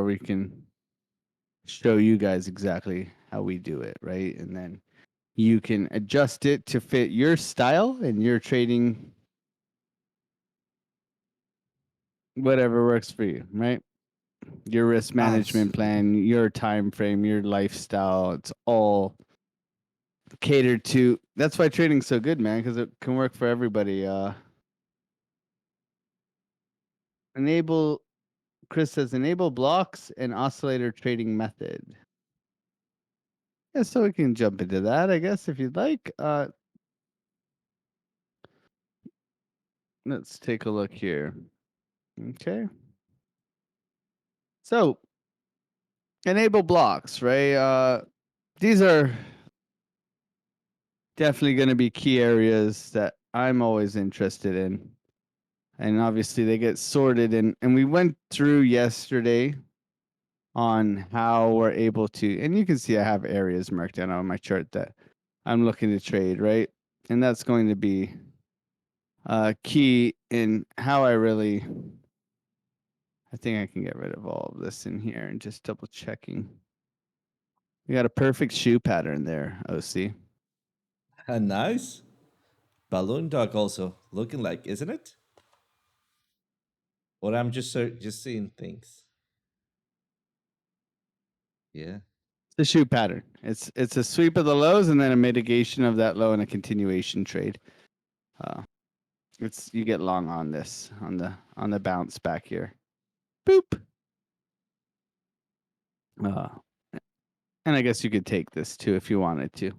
or we can show you guys exactly how we do it, right? And then you can adjust it to fit your style and your trading, whatever works for you, right? Your risk management Absolutely. plan, your time frame, your lifestyle. It's all catered to. That's why trading's so good, man, because it can work for everybody. Enable Chris says enable blocks and oscillator trading method. Yeah, so we can jump into that, I guess, if you'd like. Let's take a look here. Okay. So enable blocks, right? These are definitely going to be key areas that I'm always interested in. And obviously they get sorted and we went through yesterday on how we're able to, and you can see I have areas marked down on my chart that I'm looking to trade, right? And that's going to be key in how I really, I think I can get rid of all of this in here and just double checking. We got a perfect shoe pattern there, OC. And nice. Balloon dog also looking like, isn't it? Or I'm just seeing things. Yeah. The shoe pattern. It's a sweep of the lows and then a mitigation of that low and a continuation trade. Uh, it's you get long on this on the bounce back here. Boop. Uh, and I guess you could take this too if you wanted to.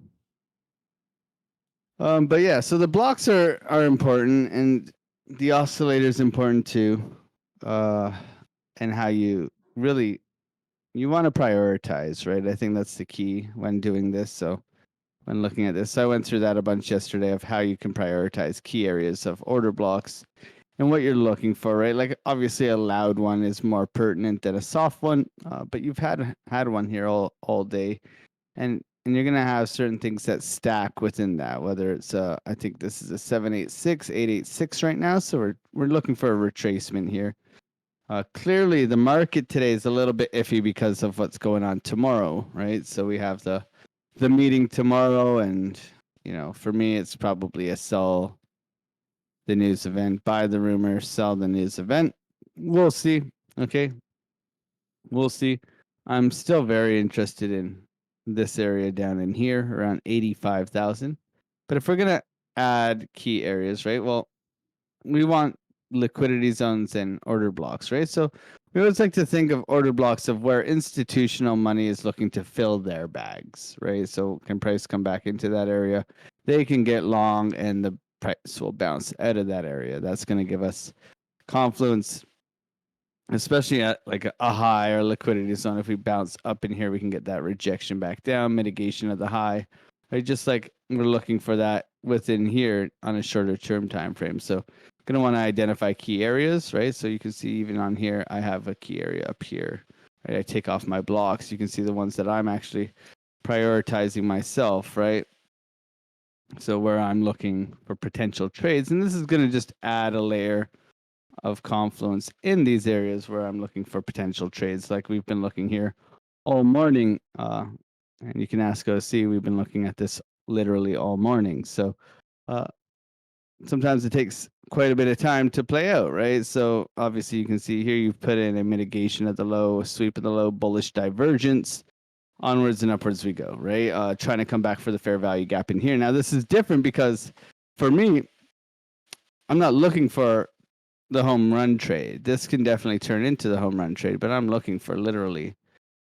But yeah, so the blocks are important, and the oscillator is important too. And how you really you want to prioritize, right? I think that's the key when doing this. So when looking at this, I went through that a bunch yesterday of how you can prioritize key areas of order blocks and what you're looking for, right? Like obviously a loud one is more pertinent than a soft one, but you've had one here all day, and you're gonna have certain things that stack within that. Whether it's I think this is a 786, 886 right now, so we're looking for a retracement here. Clearly, the market today is a little bit iffy because of what's going on tomorrow, right? So we have the meeting tomorrow, and for me, it's probably a sell the news event, buy the rumor, sell the news event. We'll see. Okay, we'll see. I'm still very interested in this area down in here, around 85,000. But if we're gonna add key areas, right? Well, we want liquidity zones and order blocks, right? So we always like to think of order blocks of where institutional money is looking to fill their bags, right? So can price come back into that area? They can get long and the price will bounce out of that area. That's going to give us confluence, especially at like a high or liquidity zone. If we bounce up in here, we can get that rejection back down, mitigation of the high, right? Just like we're looking for that within here on a shorter term time frame. So going to want to identify key areas, right? So you can see even on here, I have a key area up here, right? I take off my blocks. You can see the ones that I'm actually prioritizing myself, right? So where I'm looking for potential trades, and this is going to just add a layer of confluence in these areas where I'm looking for potential trades, like we've been looking here all morning. And you can ask OC, we've been looking at this literally all morning. So uh, sometimes it takes quite a bit of time to play out, right? So obviously you can see here you've put in a mitigation of the low, a sweep of the low, bullish divergence. Onwards and upwards we go, right? Trying to come back for the fair value gap in here. Now this is different because for me, I'm not looking for the home run trade. This can definitely turn into the home run trade, but I'm looking for literally.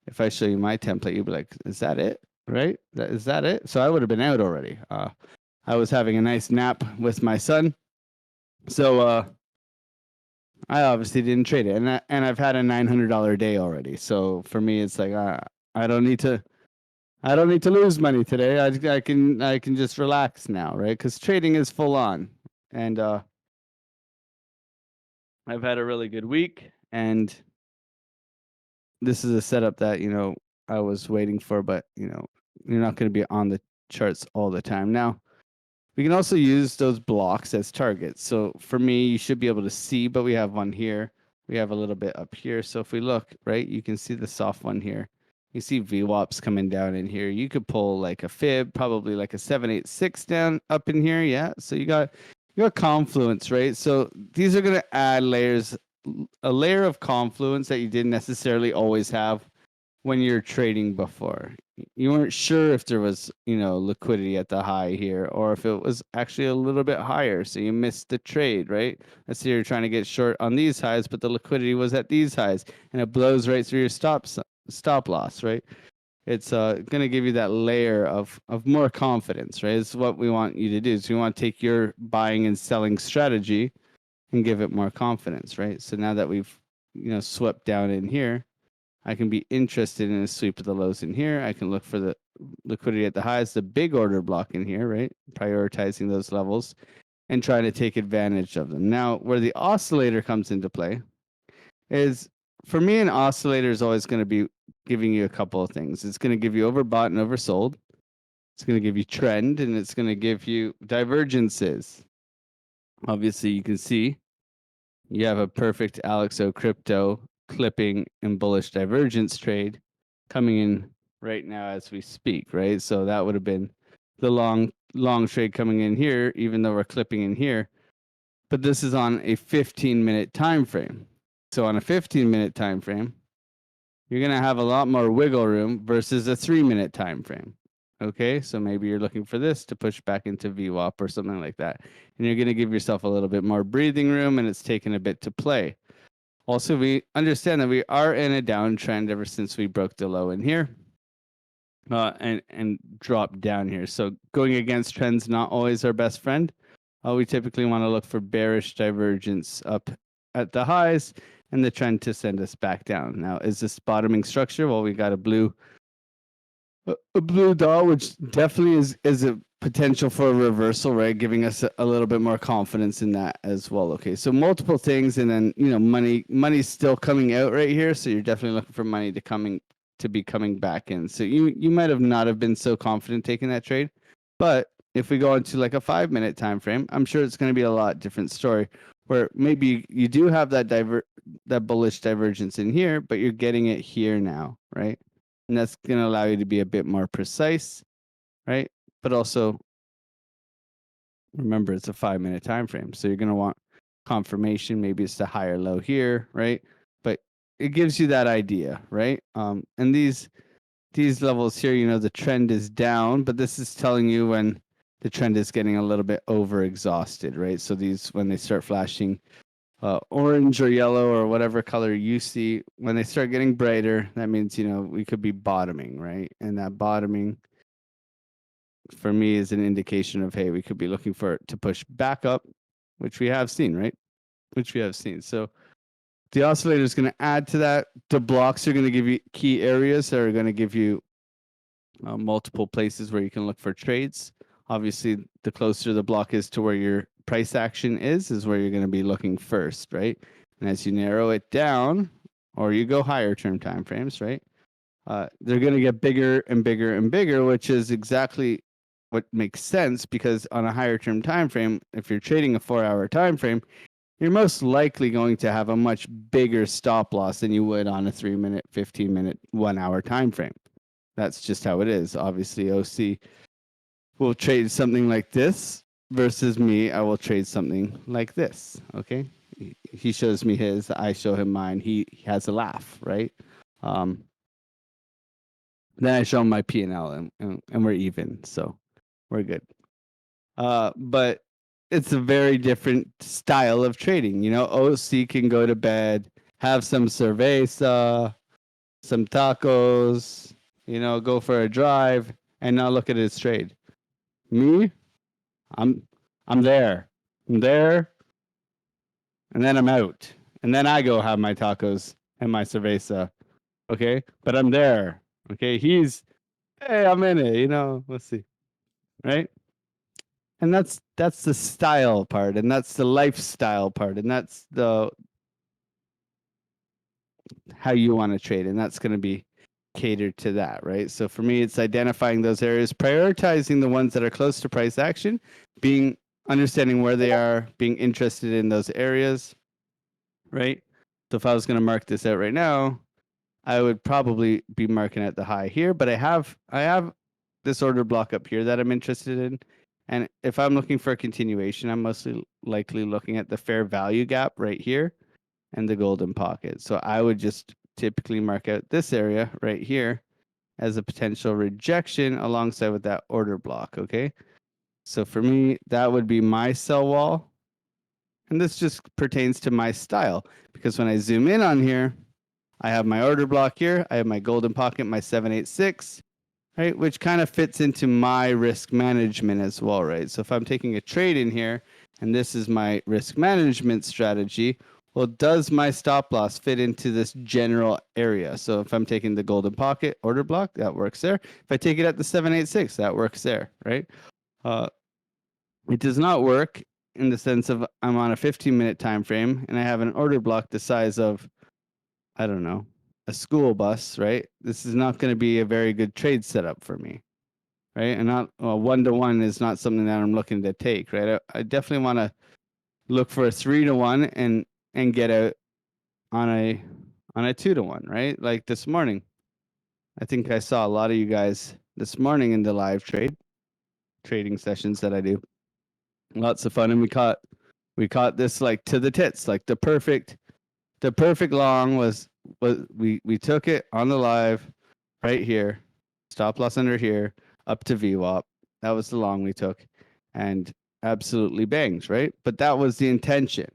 If I show you my template, you'll be like, "Is that it? Right? Is that it?" So I would have been out already. I was having a nice nap with my son, so I obviously didn't trade it, and I've had a $900 day already. So for me, it's like I don't need to. I don't need to lose money today. I can just relax now, right? Because trading is full on, and I've had a really good week, and this is a setup that I was waiting for, but you're not going to be on the charts all the time. Now we can also use those blocks as targets. So for me, you should be able to see, but we have one here. We have a little bit up here. So if we look, right, you can see the soft one here. You see VWAPs coming down in here. You could pull like a fib, probably like a 786 down up in here. Yeah. So you got confluence, right? So these are going to add layers, a layer of confluence that you didn't necessarily always have when you're trading before. You weren't sure if there was, liquidity at the high here or if it was actually a little bit higher. So you missed the trade, right? Let's say you're trying to get short on these highs, but the liquidity was at these highs and it blows right through your stop loss, right? It's going to give you that layer of more confidence, right? It's what we want you to do. So you want to take your buying and selling strategy and give it more confidence, right? So now that we've, swept down in here, I can be interested in a sweep of the lows in here. I can look for the liquidity at the highs, the big order block in here, right? Prioritizing those levels and trying to take advantage of them. Now, where the oscillator comes into play is, for me, an oscillator is always going to be giving you a couple of things. It's going to give you overbought and oversold. It's going to give you trend, and it's going to give you divergences. Obviously, you can see you have a perfect Alexo crypto clipping and bullish divergence trade coming in right now as we speak, right? So that would have been the long trade coming in here, even though we're clipping in here. But this is on a 15-minute time frame. So on a 15-minute time frame, you're going to have a lot more wiggle room versus a 3-minute time frame. Okay, so maybe you're looking for this to push back into VWAP or something like that. And you're going to give yourself a little bit more breathing room, and it's taken a bit to play. Also, we understand that we are in a downtrend ever since we broke the low in here and dropped down here. So going against trends not always our best friend. We typically want to look for bearish divergence up at the highs and the trend to send us back down. Now, is this bottoming structure? Well, we got a blue dot, which definitely is a potential for a reversal, right? Giving us a little bit more confidence in that as well. Okay, so multiple things, and then money's still coming out right here, so you're definitely looking for money to be coming back in. So you might have not have been so confident taking that trade, but if we go into like a 5-minute time frame, I'm sure it's going to be a lot different story, where maybe you do have that bullish divergence in here, but you're getting it here now, right? And that's going to allow you to be a bit more precise, right? But also remember it's a 5-minute time frame, so you're going to want confirmation. Maybe it's the higher low here, right? But it gives you that idea, right? And these levels here, the trend is down, but this is telling you when the trend is getting a little bit over exhausted, right? So these, when they start flashing orange or yellow or whatever color you see, when they start getting brighter, that means we could be bottoming, right? And that bottoming for me is an indication of, hey, we could be looking for it to push back up, which we have seen, right? Which we have seen. So the oscillator is going to add to that. The blocks are going to give you key areas that are going to give you multiple places where you can look for trades. Obviously, the closer the block is to where your price action is where you're going to be looking first, right? And as you narrow it down, or you go higher term time frames, right? They're going to get bigger and bigger and bigger, which is exactly what makes sense, because on a higher term time frame, if you're trading a 4-hour time frame, you're most likely going to have a much bigger stop loss than you would on a 3-minute, 15-minute, 1-hour time frame. That's just how it is. Obviously, OC will trade something like this versus me. I will trade something like this. Okay, he shows me his, I show him mine. He has a laugh, right? Then I show him my P&L, and we're even, so we're good. But it's a very different style of trading. OC can go to bed, have some cerveza, some tacos, go for a drive, and not look at his trade. Me, I'm there. I'm there, and then I'm out. And then I go have my tacos and my cerveza. Okay? But I'm there. Okay? Hey, I'm in it, let's see. Right? And that's the style part, and that's the lifestyle part, and that's the how you want to trade, and that's going to be catered to that, right? So for me, it's identifying those areas, prioritizing the ones that are close to price action, understanding where they are, being interested in those areas, right? So if I was going to mark this out right now, I would probably be marking at the high here, but I have this order block up here that I'm interested in. And if I'm looking for a continuation, I'm mostly likely looking at the fair value gap right here and the golden pocket. So I would just typically mark out this area right here as a potential rejection alongside with that order block, okay? So for me, that would be my sell wall. And this just pertains to my style because when I zoom in on here, I have my order block here. I have my golden pocket, my 786, right? Which kind of fits into my risk management as well, right? So if I'm taking a trade in here and this is my risk management strategy, well, does my stop loss fit into this general area? So if I'm taking the golden pocket order block, that works there. If I take it at the 786, that works there, right? It does not work in the sense of I'm on a 15-minute time frame and I have an order block the size of, I don't know, a school bus, right? This is not going to be a very good trade setup for me, right? And not one-to-one is not something that I'm looking to take, right? I definitely want to look for a 3-to-1 and get out on a 2-to-1, right? Like this morning, I think I saw a lot of you guys this morning in the live trading sessions that I do. Lots of fun, and we caught this like to the tits, like the perfect long was we took it on the live right here, stop loss under here, up to VWAP. That was the long we took, and absolutely bangs, right? But that was the intention,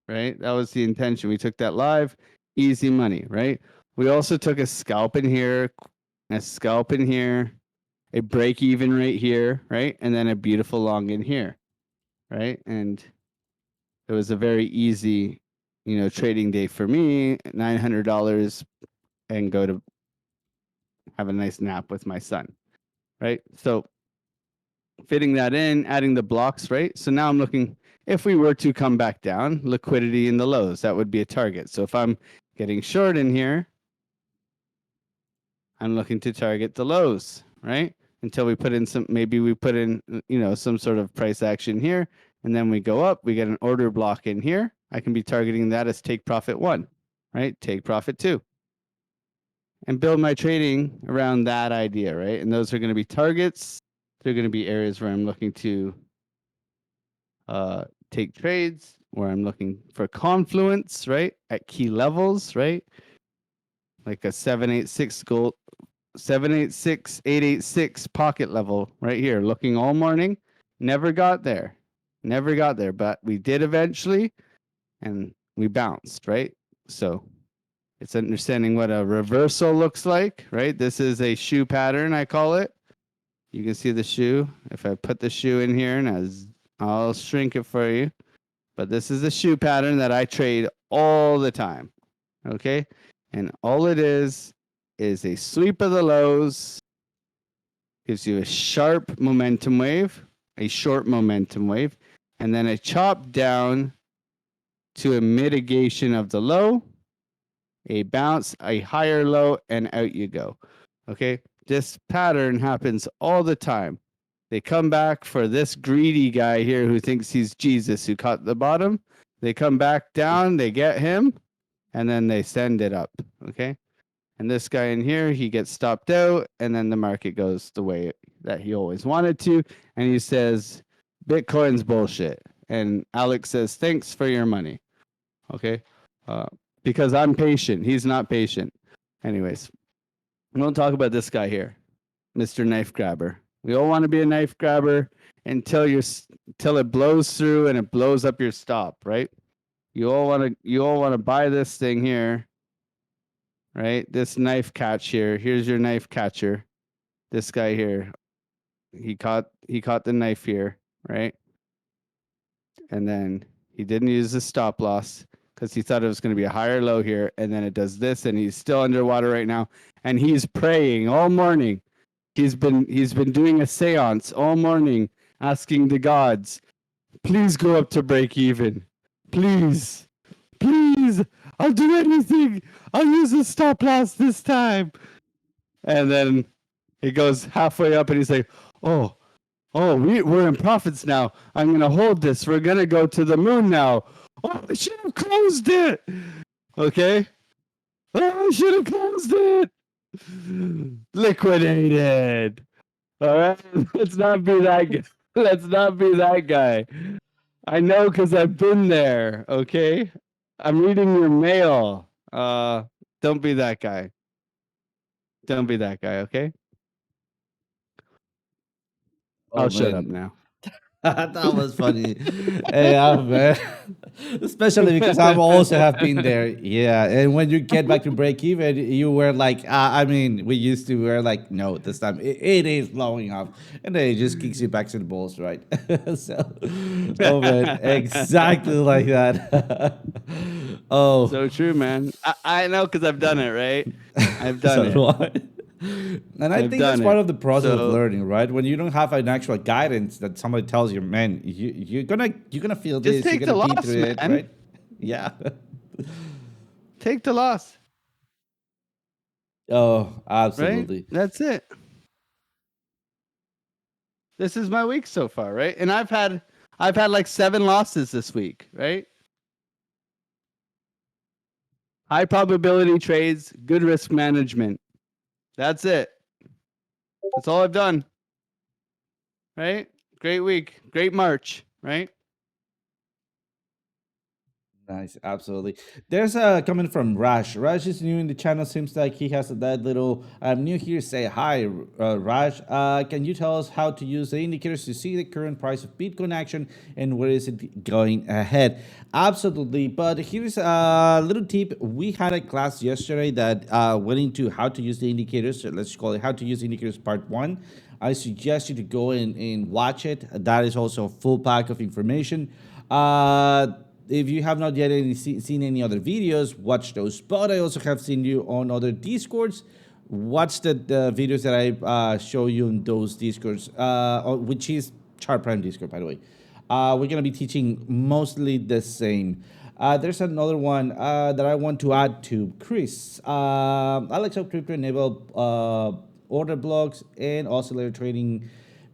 right? That was the intention. We took that live, easy money, right? We also took a scalp in here, a scalp in here, a break even right here, right? And then a beautiful long in here, right? And it was a very easy, trading day for me, $900 and go to have a nice nap with my son, right? So fitting that in, adding the blocks, right? So now I'm looking, if we were to come back down, liquidity in the lows, that would be a target. So if I'm getting short in here, I'm looking to target the lows, right? Until we put in maybe we put in, some sort of price action here, and then we go up, we get an order block in here. I can be targeting that as take profit 1, right? Take profit 2. And build my trading around that idea, right? And those are going to be targets. They're going to be areas where I'm looking to take trades, where I'm looking for confluence, right? At key levels, right? Like a 786 gold, 786, 886 pocket level right here, looking all morning. Never got there, but we did eventually, and we bounced, right? So it's understanding what a reversal looks like, right? This is a shoe pattern, I call it. You can see the shoe. If I put the shoe in here, and I'll shrink it for you. But this is a shoe pattern that I trade all the time, okay? And all it is a sweep of the lows, gives you a sharp momentum wave, a short momentum wave, and then a chop down to a mitigation of the low, a bounce, a higher low, and out you go. Okay, this pattern happens all the time. They come back for this greedy guy here who thinks he's Jesus, who caught the bottom. They come back down, they get him, and then they send it up. Okay, and this guy in here, he gets stopped out, and then the market goes the way that he always wanted to, and he says, Bitcoin's bullshit. And Alex says, thanks for your money. Okay, because I'm patient. He's not patient. Anyways, we don't talk about this guy here, Mr. Knife Grabber. We all want to be a knife grabber until it blows through and it blows up your stop, right? You all want to buy this thing here, right? This knife catch here. Here's your knife catcher. This guy here, he caught the knife here, right? And then he didn't use the stop loss because he thought it was going to be a higher low here, and then it does this, and he's still underwater right now, and he's praying all morning. He's been doing a seance all morning, asking the gods, please go up to break even. Please. I'll do anything. I'll use a stop loss this time. And then he goes halfway up and he's like, oh, we're in profits now. I'm going to hold this. We're going to go to the moon now. Oh, I should have closed it. Okay. Oh, I should have closed it. Liquidated. All right. Let's not be that guy. Let's not be that guy. I know because I've been there. Okay. I'm reading your mail. Don't be that guy. Don't be that guy. Okay. Oh I'll shut up man, now. that was funny. Yeah, man. Especially because I also have been there. Yeah, and when you get back to break even, you were like, I mean, we used to were like, no, this time it is blowing up, and then it just kicks you back to the balls, right? So, oh man, exactly like that. Oh, So true, man. I know because I've done it, right? I've done so it. do I. And I I've think that's done part it. of the process of So learning, right? When you don't have an actual guidance that somebody tells you, man, you're gonna feel just this, you're take gonna the be loss, through it, man. right? Yeah. Take the loss, Oh, right? absolutely. That's it. This is my week so far, right? And I've had like 7 losses this week, right? High probability trades, good risk management. That's it. That's all I've done, right? Great week, great March, right? Nice, absolutely. There's a comment from Raj. Raj is new in the channel. Seems like he has that little. I'm new here. Say hi, Raj. Can you tell us how to use the indicators to see the current price of Bitcoin action and where is it going ahead? Absolutely. But here's a little tip. We had a class yesterday that went into how to use the indicators. So let's call it how to use indicators part one. I suggest you to go and watch it. That is also a full pack of information. If you have not yet seen any other videos, watch those. But I also have seen you on other Discords. Watch the videos that I show you in those Discords, which is Chart Prime Discord, by the way. We're going to be teaching mostly the same. There's another one that I want to add to Chris. Alex of Crypto enable order blocks and oscillator trading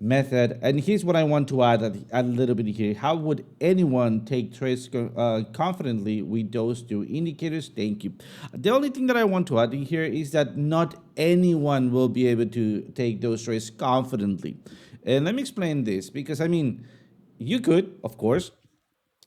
method. And here's what I want to add a little bit here. How would anyone take trades confidently with those two indicators? Thank you. The only thing that I want to add in here is that not anyone will be able to take those trades confidently. And let me explain this because I mean, you could, of course,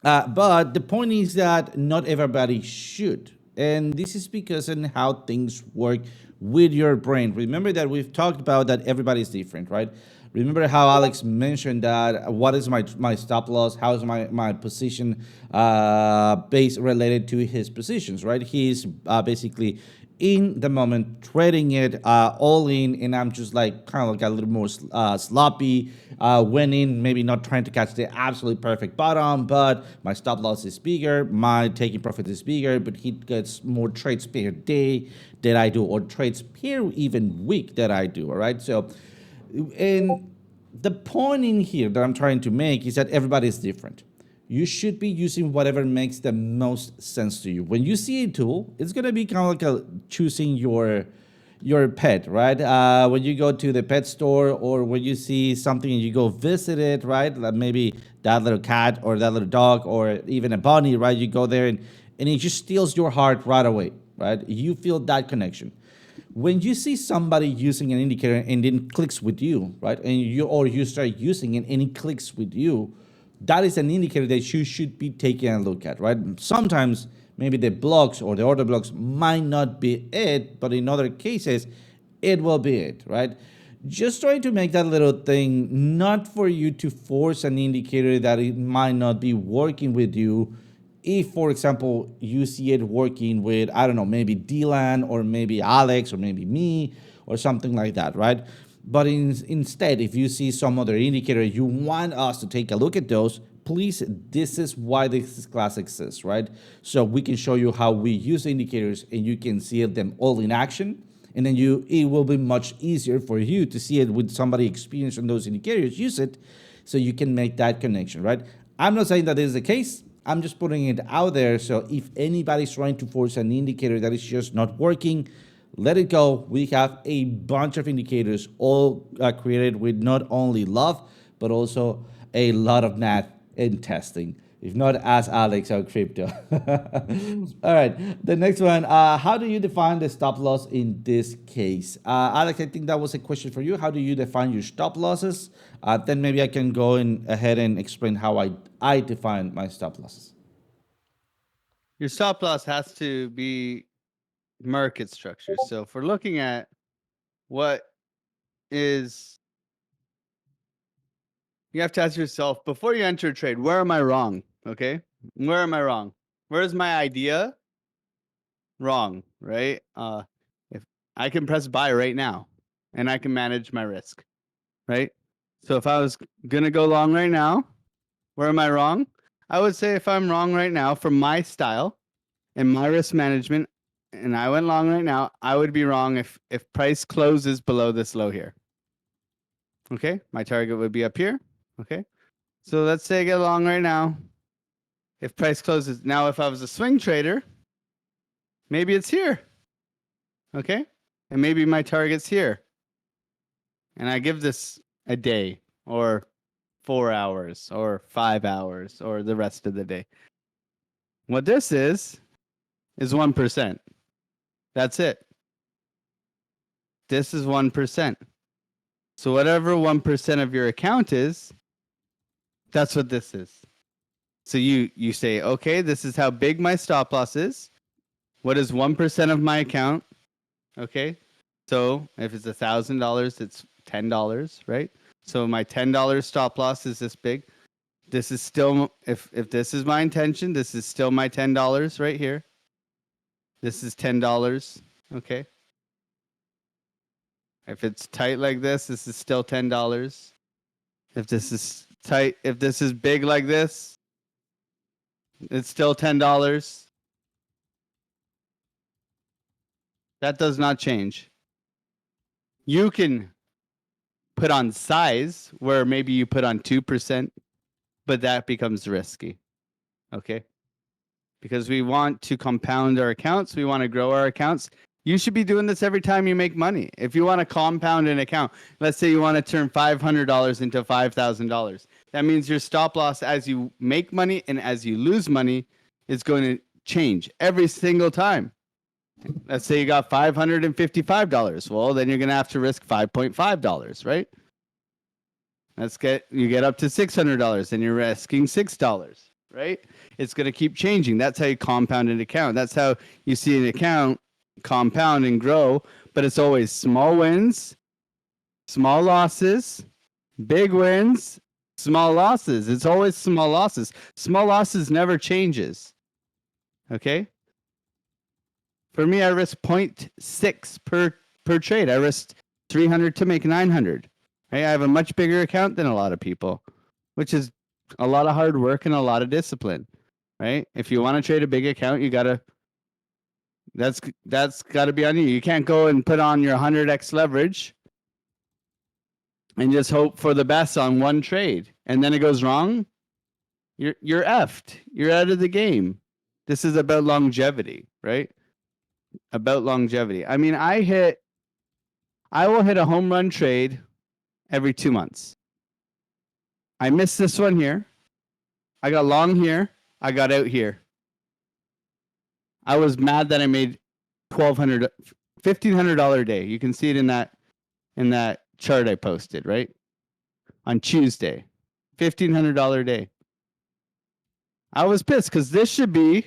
but the point is that not everybody should. And this is because in how things work with your brain. Remember that we've talked about that everybody's different, right? Remember how Alex mentioned that what is my stop loss, how is my position base related to his positions, right? He's basically in the moment trading it all in, and I'm just like kind of like a little more sloppy, went in maybe not trying to catch the absolutely perfect bottom, but my stop loss is bigger, my taking profit is bigger, but he gets more trades per day that I do, or trades per even week that I do. All right, so and the point in here that I'm trying to make is that everybody is different. You should be using whatever makes the most sense to you. When you see a tool, it's gonna be kind of like choosing your pet, right? When you go to the pet store or when you see something and you go visit it, right? Like maybe that little cat or that little dog or even a bunny, right? You go there and it just steals your heart right away, right? You feel that connection when you see somebody using an indicator and then clicks with you, right, and you start using it and it clicks with you, that is an indicator that you should be taking a look at, right? Sometimes maybe the blocks or the order blocks might not be it, but in other cases, it will be it, right? Just trying to make that little thing not for you to force an indicator that it might not be working with you if, for example, you see it working with, I don't know, maybe Dylan or maybe Alex or maybe me or something like that, right? But instead, if you see some other indicator, you want us to take a look at those, please, this is why this class exists, right? So we can show you how we use indicators and you can see them all in action. And then it will be much easier for you to see it with somebody experienced on those indicators, use it so you can make that connection, right? I'm not saying that this is the case. I'm just putting it out there. So if anybody's trying to force an indicator that is just not working, let it go. We have a bunch of indicators all created with not only love, but also a lot of math and testing. If not, ask Alex on crypto. All right. The next one. How do you define the stop loss in this case? Alex, I think that was a question for you. How do you define your stop losses? Then maybe I can go in ahead and explain how I define my stop losses. Your stop loss has to be market structure. So if we're looking at what is, you have to ask yourself before you enter a trade, where am I wrong? Okay. Where am I wrong? Where's my idea wrong? Right. If I can press buy right now and I can manage my risk. Right. So if I was going to go long right now, where am I wrong? I would say if I'm wrong right now for my style and my risk management, and I went long right now, I would be wrong if price closes below this low here. Okay, my target would be up here. Okay, so let's say I get long right now. If price closes now, if I was a swing trader, maybe it's here. Okay, and maybe my target's here, and I give this a day or 4 hours or 5 hours or the rest of the day. What this is 1%. That's it. This is 1%. So whatever 1% of your account is, that's what this is. So you say, okay, this is how big my stop loss is. What is 1% of my account? Okay. So if it's $1,000, it's $10, right? So my $10 stop loss is this big. This is still, if this is my intention, this is still my $10 right here. This is $10. Okay. If it's tight like this is still $10. If this is tight, if this is big like this, it's still $10. That does not change. You can put on size where maybe you put on 2%, but that becomes risky. Okay. Because we want to compound our accounts, we want to grow our accounts. You should be doing this every time you make money. If you want to compound an account, let's say you want to turn $500 into $5,000. That means your stop loss as you make money and as you lose money is going to change every single time. Let's say you got $555. Well, then you're going to have to risk $5.5, right? You get up to $600 and you're risking $6, right? It's going to keep changing. That's how you compound an account. That's how you see an account compound and grow, but it's always small wins, small losses, big wins, small losses. It's always small losses. Small losses never changes. Okay? For me, I risk 0.6 per trade. I risked 300 to make 900. Right? I have a much bigger account than a lot of people, which is a lot of hard work and a lot of discipline. Right? If you want to trade a big account, you gotta. That's got to be on you. You can't go and put on your 100x leverage and just hope for the best on one trade, and then it goes wrong. You're effed. You're out of the game. This is about longevity, right? About longevity. I mean, I will hit a home run trade every 2 months. I missed this one here. I got long here. I got out here. I was mad that I made $1,200, $1,500 a day. You can see it in that chart I posted, right? On Tuesday, $1,500 a day. I was pissed because this should be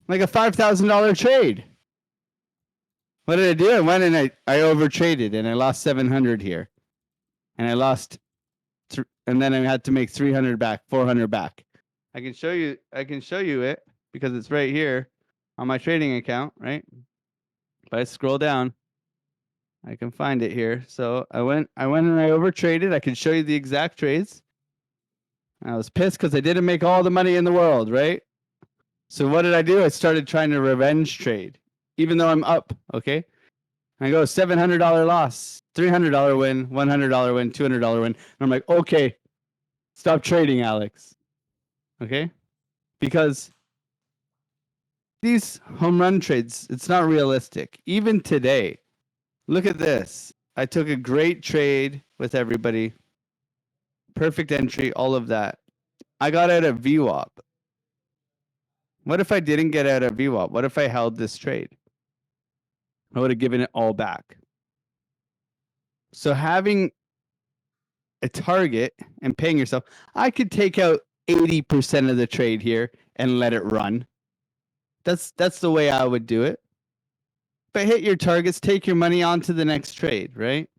like a $5,000 trade. What did I do? I went and I overtraded and I lost 700 here, and I lost, and then I had to make 300 back, 400 back. I can show you it because it's right here on my trading account, right? If I scroll down, I can find it here. So I went and I overtraded. I can show you the exact trades. I was pissed because I didn't make all the money in the world, right? So what did I do? I started trying to revenge trade, even though I'm up, okay? I go $700 loss, $300 win, $100 win, $200 win. And I'm like, okay, stop trading, Alex. Okay? Because these home run trades, it's not realistic. Even today, look at this. I took a great trade with everybody. Perfect entry, all of that. I got out of VWAP. What if I didn't get out of VWAP? What if I held this trade? I would have given it all back. So having a target and paying yourself, I could take out 80% of the trade here and let it run. That's the way I would do it. But hit your targets, take your money on to the next trade, right?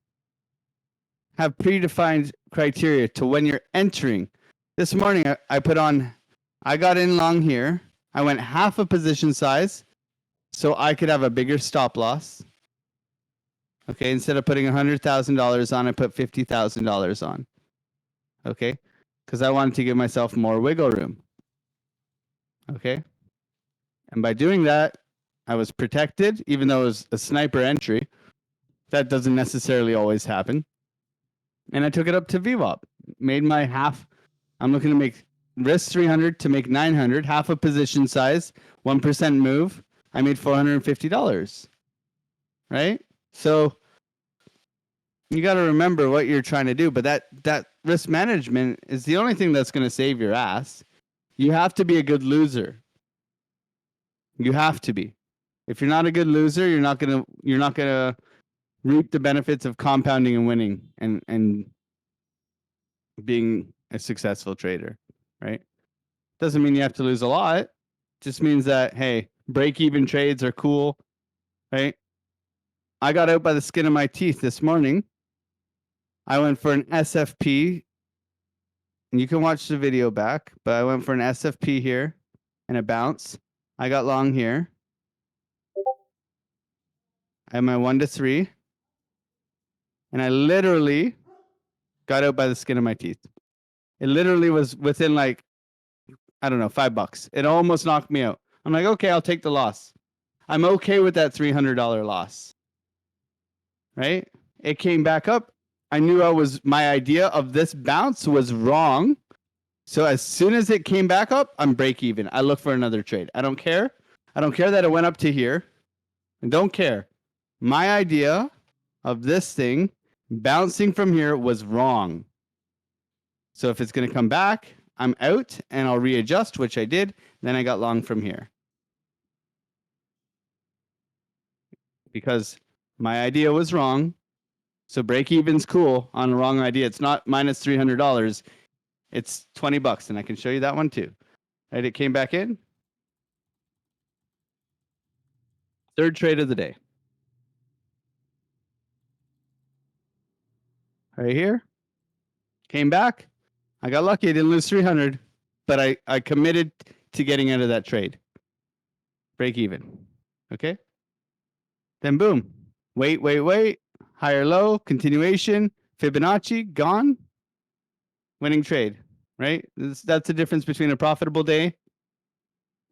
Have predefined criteria to when you're entering. This morning I got in long here. I went half a position size so I could have a bigger stop loss. Okay, instead of putting $100,000 on, I put $50,000 on. Okay, because I wanted to give myself more wiggle room. Okay, and by doing that, I was protected, even though it was a sniper entry. That doesn't necessarily always happen. And I took it up to VWAP. Made my half. I'm looking to make risk 300 to make 900, half a position size, 1% move. I made $450. Right? So you got to remember what you're trying to do, but that risk management is the only thing that's going to save your ass. You have to be a good loser. You have to be. If you're not a good loser, you're not going to reap the benefits of compounding and winning and being a successful trader, right? Doesn't mean you have to lose a lot. Just means that, hey, break-even trades are cool, right? I got out by the skin of my teeth this morning. I went for an SFP. And you can watch the video back, but I went for an SFP here and a bounce. I got long here. I had my 1 to 3. And I literally got out by the skin of my teeth. It literally was within like, I don't know, $5. It almost knocked me out. I'm like, okay, I'll take the loss. I'm okay with that $300 loss. Right? It came back up. I knew my idea of this bounce was wrong. So as soon as it came back up, I'm break even. I look for another trade. I don't care. I don't care that it went up to here. I don't care. My idea of this thing bouncing from here was wrong. So if it's going to come back, I'm out and I'll readjust, which I did. Then I got long from here. Because my idea was wrong. So break even's cool on a wrong idea. It's not minus $300. It's $20, and I can show you that one too. Right, it came back in. Third trade of the day. Right here. Came back. I got lucky. I didn't lose 300, but I committed to getting out of that trade. Break even. Okay. Then boom. Wait. Higher low. Continuation. Fibonacci. Gone. Winning trade. Right? That's the difference between a profitable day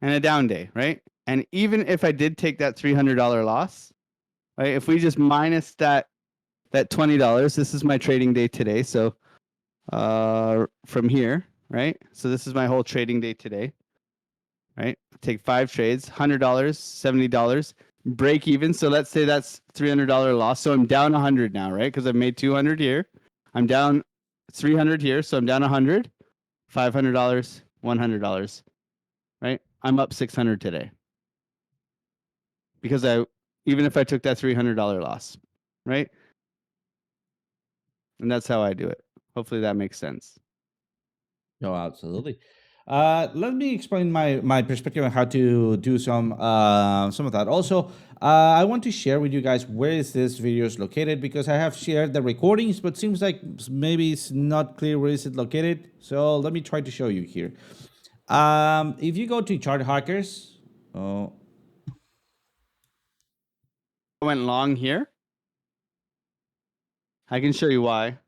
and a down day. Right? And even if I did take that $300 loss, right? If we just minus that $20, this is my trading day today. So from here, right? So this is my whole trading day today, right? Take 5 trades, $100, $70, break even. So let's say that's $300 loss. So I'm down 100 now, right? Because I've made 200 here. I'm down 300 here. So I'm down 100, $500, $100, right? I'm up 600 today. Because even if I took that $300 loss, right? And that's how I do it. Hopefully that makes sense. No, absolutely. Let me explain my perspective on how to do some of that. Also, I want to share with you guys where is this video is located, because I have shared the recordings, but seems like maybe it's not clear where is it located. So let me try to show you here. If you go to Chart Hackers, I went long here. I can show you why.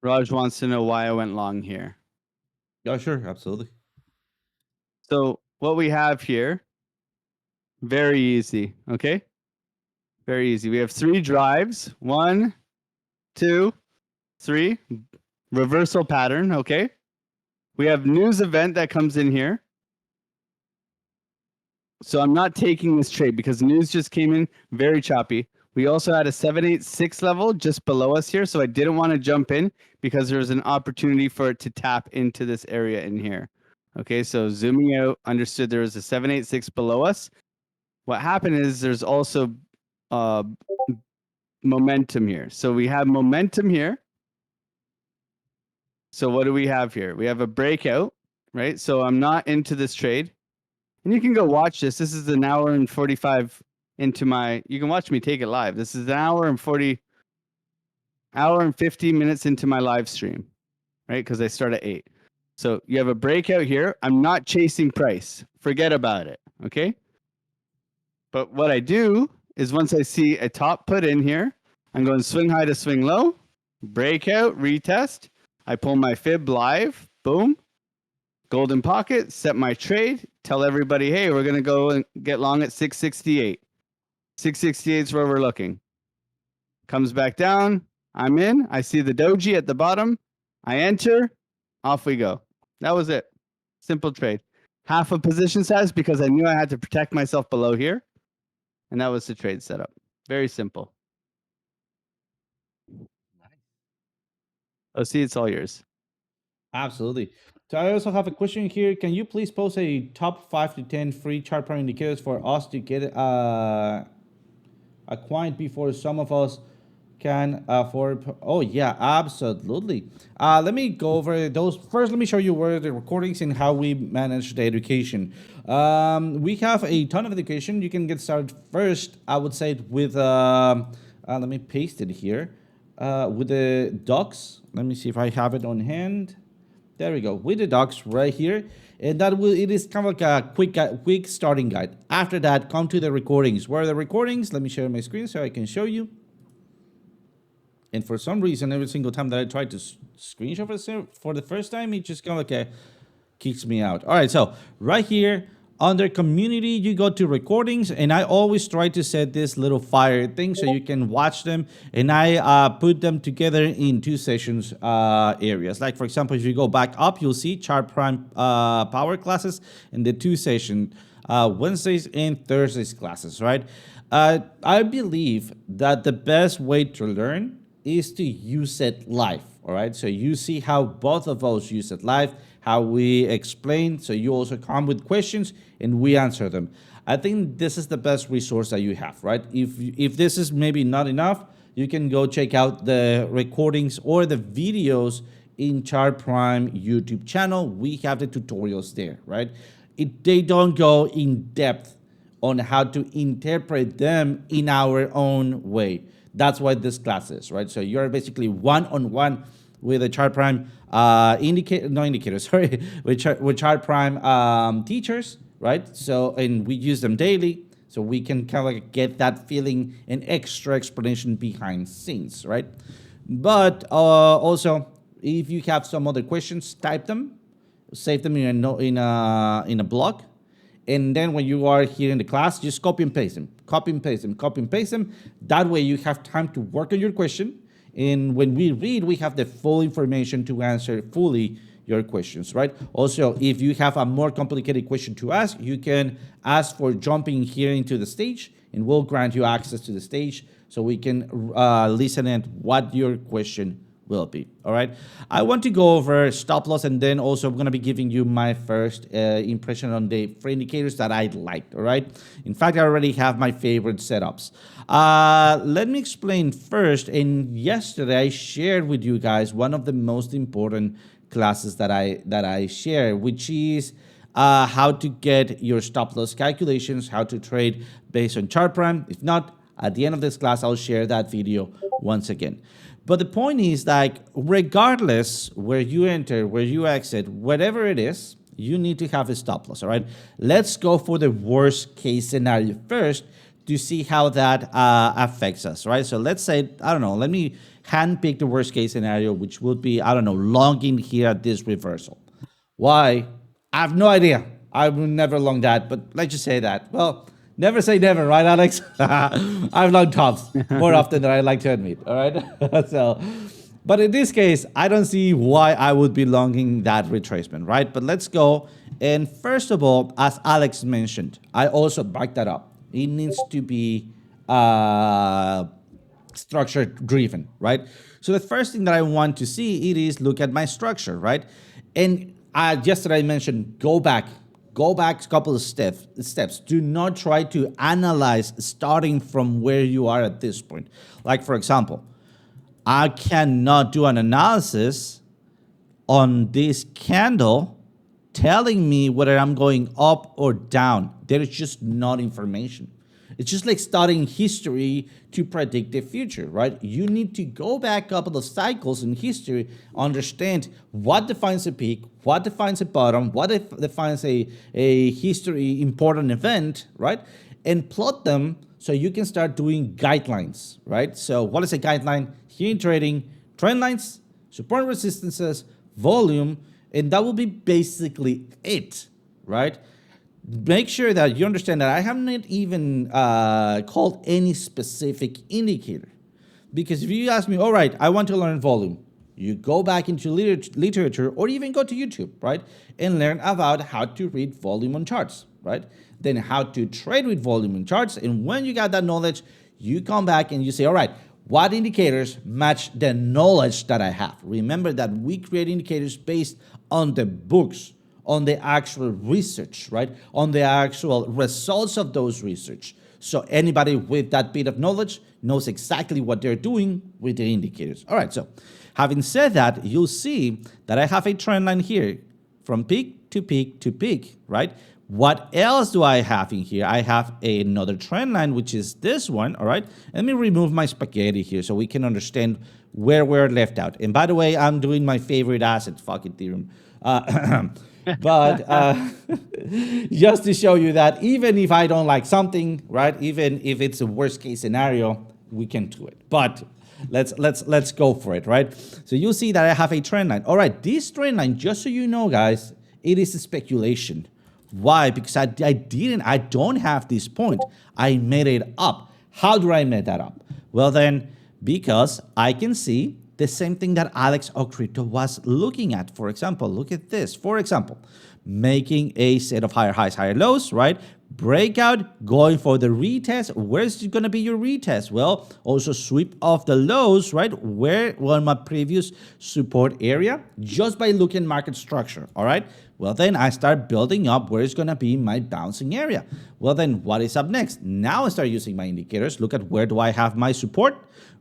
Raj wants to know why I went long here. yeah, sure, absolutely. So what we have here, very easy, okay? Very easy. We have 3 drives. 1, 2, 3. Reversal pattern, okay? We have news event that comes in here. So I'm not taking this trade because news just came in very choppy. We also had a 786 level just below us here. So I didn't want to jump in because there's an opportunity for it to tap into this area in here. Okay, so zooming out, understood there was a 786 below us. What happened is there's also uh, momentum here. So we have momentum here. So what do we have here? We have a breakout, right? So I'm not into this trade. And you can go watch this. This is an hour and 45 into my, you can watch me take it live. This is an hour and 50 minutes into my live stream, right? Because I start at 8. So you have a breakout here. I'm not chasing price. Forget about it, okay? But what I do is once I see a top put in here, I'm going swing high to swing low, breakout, retest. I pull my fib live, boom, golden pocket, set my trade, tell everybody, hey, we're going to go and get long at 668. 668 is where we're looking. Comes back down, I'm in, I see the doji at the bottom, I enter, off we go. That was it. Simple trade. Half a position size because I knew I had to protect myself below here. And that was the trade setup. Very simple. Oh, see, it's all yours. Absolutely. So I also have a question here. Can you please post a top 5 to 10 free chart prime indicators for us to get acquainted before some of us can afford? Oh yeah, absolutely. Let me go over those first. Let me show you where the recordings and how we manage the education. We have a ton of education. You can get started first, I would say, with let me paste it here, with the docs. Let me see if I have it on hand. There we go, with the docs right here. And that will, it is kind of like a quick starting guide. After that, come to the recordings. Where are the recordings? Let me share my screen so I can show you. And for some reason, every single time that I try to screenshot for the first time, it just kind of like kicks me out. All right, so right here under community, you go to recordings, and I always try to set this little fire thing so you can watch them. And I put them together in 2 sessions areas. Like for example, if you go back up, you'll see Chart Prime power classes in the 2 session Wednesdays and Thursdays classes, right? I believe that the best way to learn is to use it live, all right? So you see how both of us use it live, how we explain, so you also come with questions and we answer them. I think this is the best resource that you have, right? If this is maybe not enough, you can go check out the recordings or the videos in Chart Prime YouTube channel. We have the tutorials there, right? They don't go in depth on how to interpret them in our own way. That's what this class is, right? So you're basically one-on-one with a Chart Prime with Chart Prime teachers, right? So, and we use them daily, so we can kind of like get that feeling and extra explanation behind scenes, right? But also, if you have some other questions, type them, save them in a blog. And then when you are here in the class, just copy and paste them, copy and paste them, copy and paste them. That way you have time to work on your question. And when we read, we have the full information to answer fully your questions, right? Also, if you have a more complicated question to ask, you can ask for jumping here into the stage, and we'll grant you access to the stage so we can listen at what your question will be, all right? I want to go over stop loss, and then also I'm gonna be giving you my first impression on the free indicators that I liked, all right? In fact, I already have my favorite setups. Let me explain first, and yesterday I shared with you guys one of the most important classes that I share, which is how to get your stop loss calculations, how to trade based on Chart Prime. If not, at the end of this class, I'll share that video once again. But the point is, like, regardless where you enter, where you exit, whatever it is, you need to have a stop loss, all right? Let's go for the worst case scenario first to see how that affects us, right? So let's say, I don't know, let me handpick the worst case scenario, which would be, I don't know, longing here at this reversal. Why? I have no idea. I will never long that, but let's just say that. Well, never say never, right, Alex? I've long tops more often than I like to admit, all right? So, but in this case, I don't see why I would be longing that retracement, right? But let's go. And first of all, as Alex mentioned, I also back that up. It needs to be uh, structure driven, right? So the first thing that I want to see it is look at my structure, right? And yesterday I mentioned go back a couple of steps. Do not try to analyze starting from where you are at this point. Like for example, I cannot do an analysis on this candle telling me whether I'm going up or down. There is just not information. It's just like studying history to predict the future, right? You need to go back a couple of cycles in history, understand what defines a peak, what defines a bottom, what defines a history important event, right? And plot them so you can start doing guidelines, right? So what is a guideline? Here in trading, trend lines, support and resistances, volume, and that will be basically it, right? Make sure that you understand that I have not even called any specific indicator. Because if you ask me, all right, I want to learn volume, you go back into literature or even go to YouTube, right? And learn about how to read volume on charts, right? Then how to trade with volume on charts. And when you got that knowledge, you come back and you say, all right, what indicators match the knowledge that I have? Remember that we create indicators based on the books, on the actual research, right? On the actual results of those research. So anybody with that bit of knowledge knows exactly what they're doing with the indicators. All right, so having said that, you'll see that I have a trend line here from peak to peak to peak, right? What else do I have in here? I have another trend line, which is this one, all right? Let me remove my spaghetti here so we can understand where we're left out. And by the way, I'm doing my favorite asset, fuck Ethereum. But just to show you that even if I don't like something, right? Even if it's a worst case scenario, we can do it. But let's go for it, right? So you'll see that I have a trend line. All right, this trend line, just so you know, guys, it is a speculation. Why? Because I don't have this point. I made it up. How do I make that up? Well then, because I can see the same thing that Alex Ocrito was looking at. For example, look at this. For example, making a set of higher highs, higher lows, right? Breakout, going for the retest. Where's going to be your retest? Well, also sweep off the lows, right? Where on my previous support area, just by looking market structure, all right? Well, then I start building up where it's going to be my bouncing area. Well, then what is up next? Now I start using my indicators. Look at where do I have my support?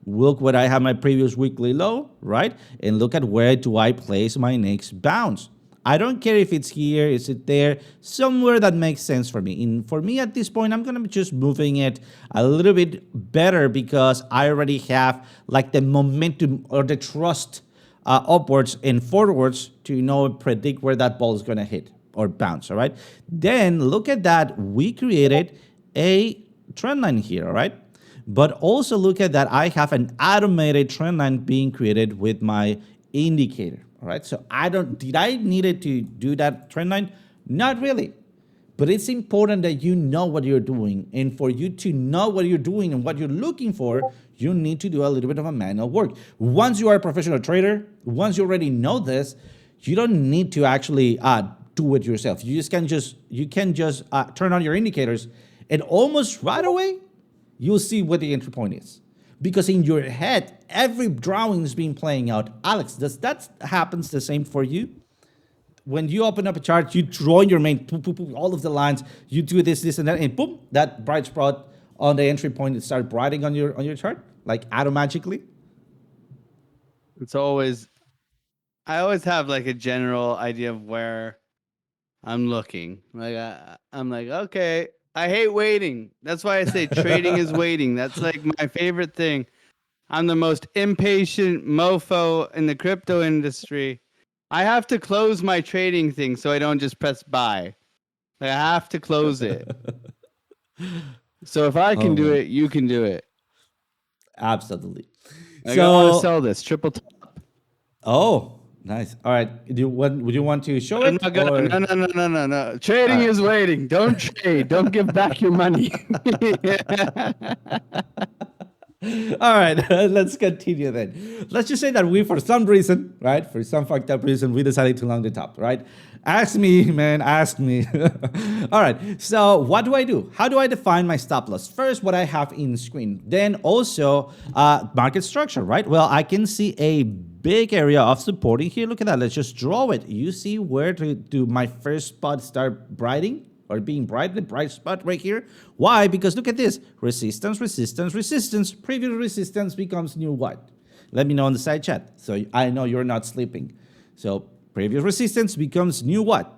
Look where I have my previous weekly low, right? And look at where do I place my next bounce. I don't care if it's here, is it there, somewhere that makes sense for me. And for me at this point, I'm going to be just moving it a little bit better because I already have like the momentum or the trust upwards and forwards to predict where that ball is going to hit or bounce, all right? Then look at that. We created a trend line here, all right? But also look at that. I have an automated trend line being created with my indicator, all right? So did I needed to do that trend line? Not really. But it's important that you know what you're doing. And for you to know what you're doing and what you're looking for, you need to do a little bit of a manual work. Once you are a professional trader, once you already know this, you don't need to actually do it yourself. You can just turn on your indicators and almost right away, you'll see what the entry point is. Because in your head, every drawing is being playing out. Alex, does that happens the same for you? When you open up a chart, you draw in your main, all of the lines, you do this, and that, and boom, that bright spot on the entry point, it starts brightening on your chart, like automatically. I always have like a general idea of where I'm looking. Like I'm like, okay, I hate waiting. That's why I say trading is waiting. That's like my favorite thing. I'm the most impatient mofo in the crypto industry. I have to close my trading thing so I don't just press buy. I have to close it. So if I can do it, you can do it. Absolutely. I want to sell this triple top. Oh, nice. All right. Would you want to show it? No. Trading is waiting. Don't trade. Don't give back your money. All right, let's continue then. Let's just say that we, for some reason, right, for some fucked up reason, we decided to long the top, right? Ask me, man, ask me. All right, so what do I do? How do I define my stop loss? First, what I have in screen, then also market structure, right? Well, I can see a big area of support in here. Look at that. Let's just draw it. You see where to do my first spot start brightening? Or being bright, the bright spot right here. Why? Because look at this. Resistance, resistance, resistance. Previous resistance becomes new what? Let me know in the side chat. So I know you're not sleeping. So previous resistance becomes new what?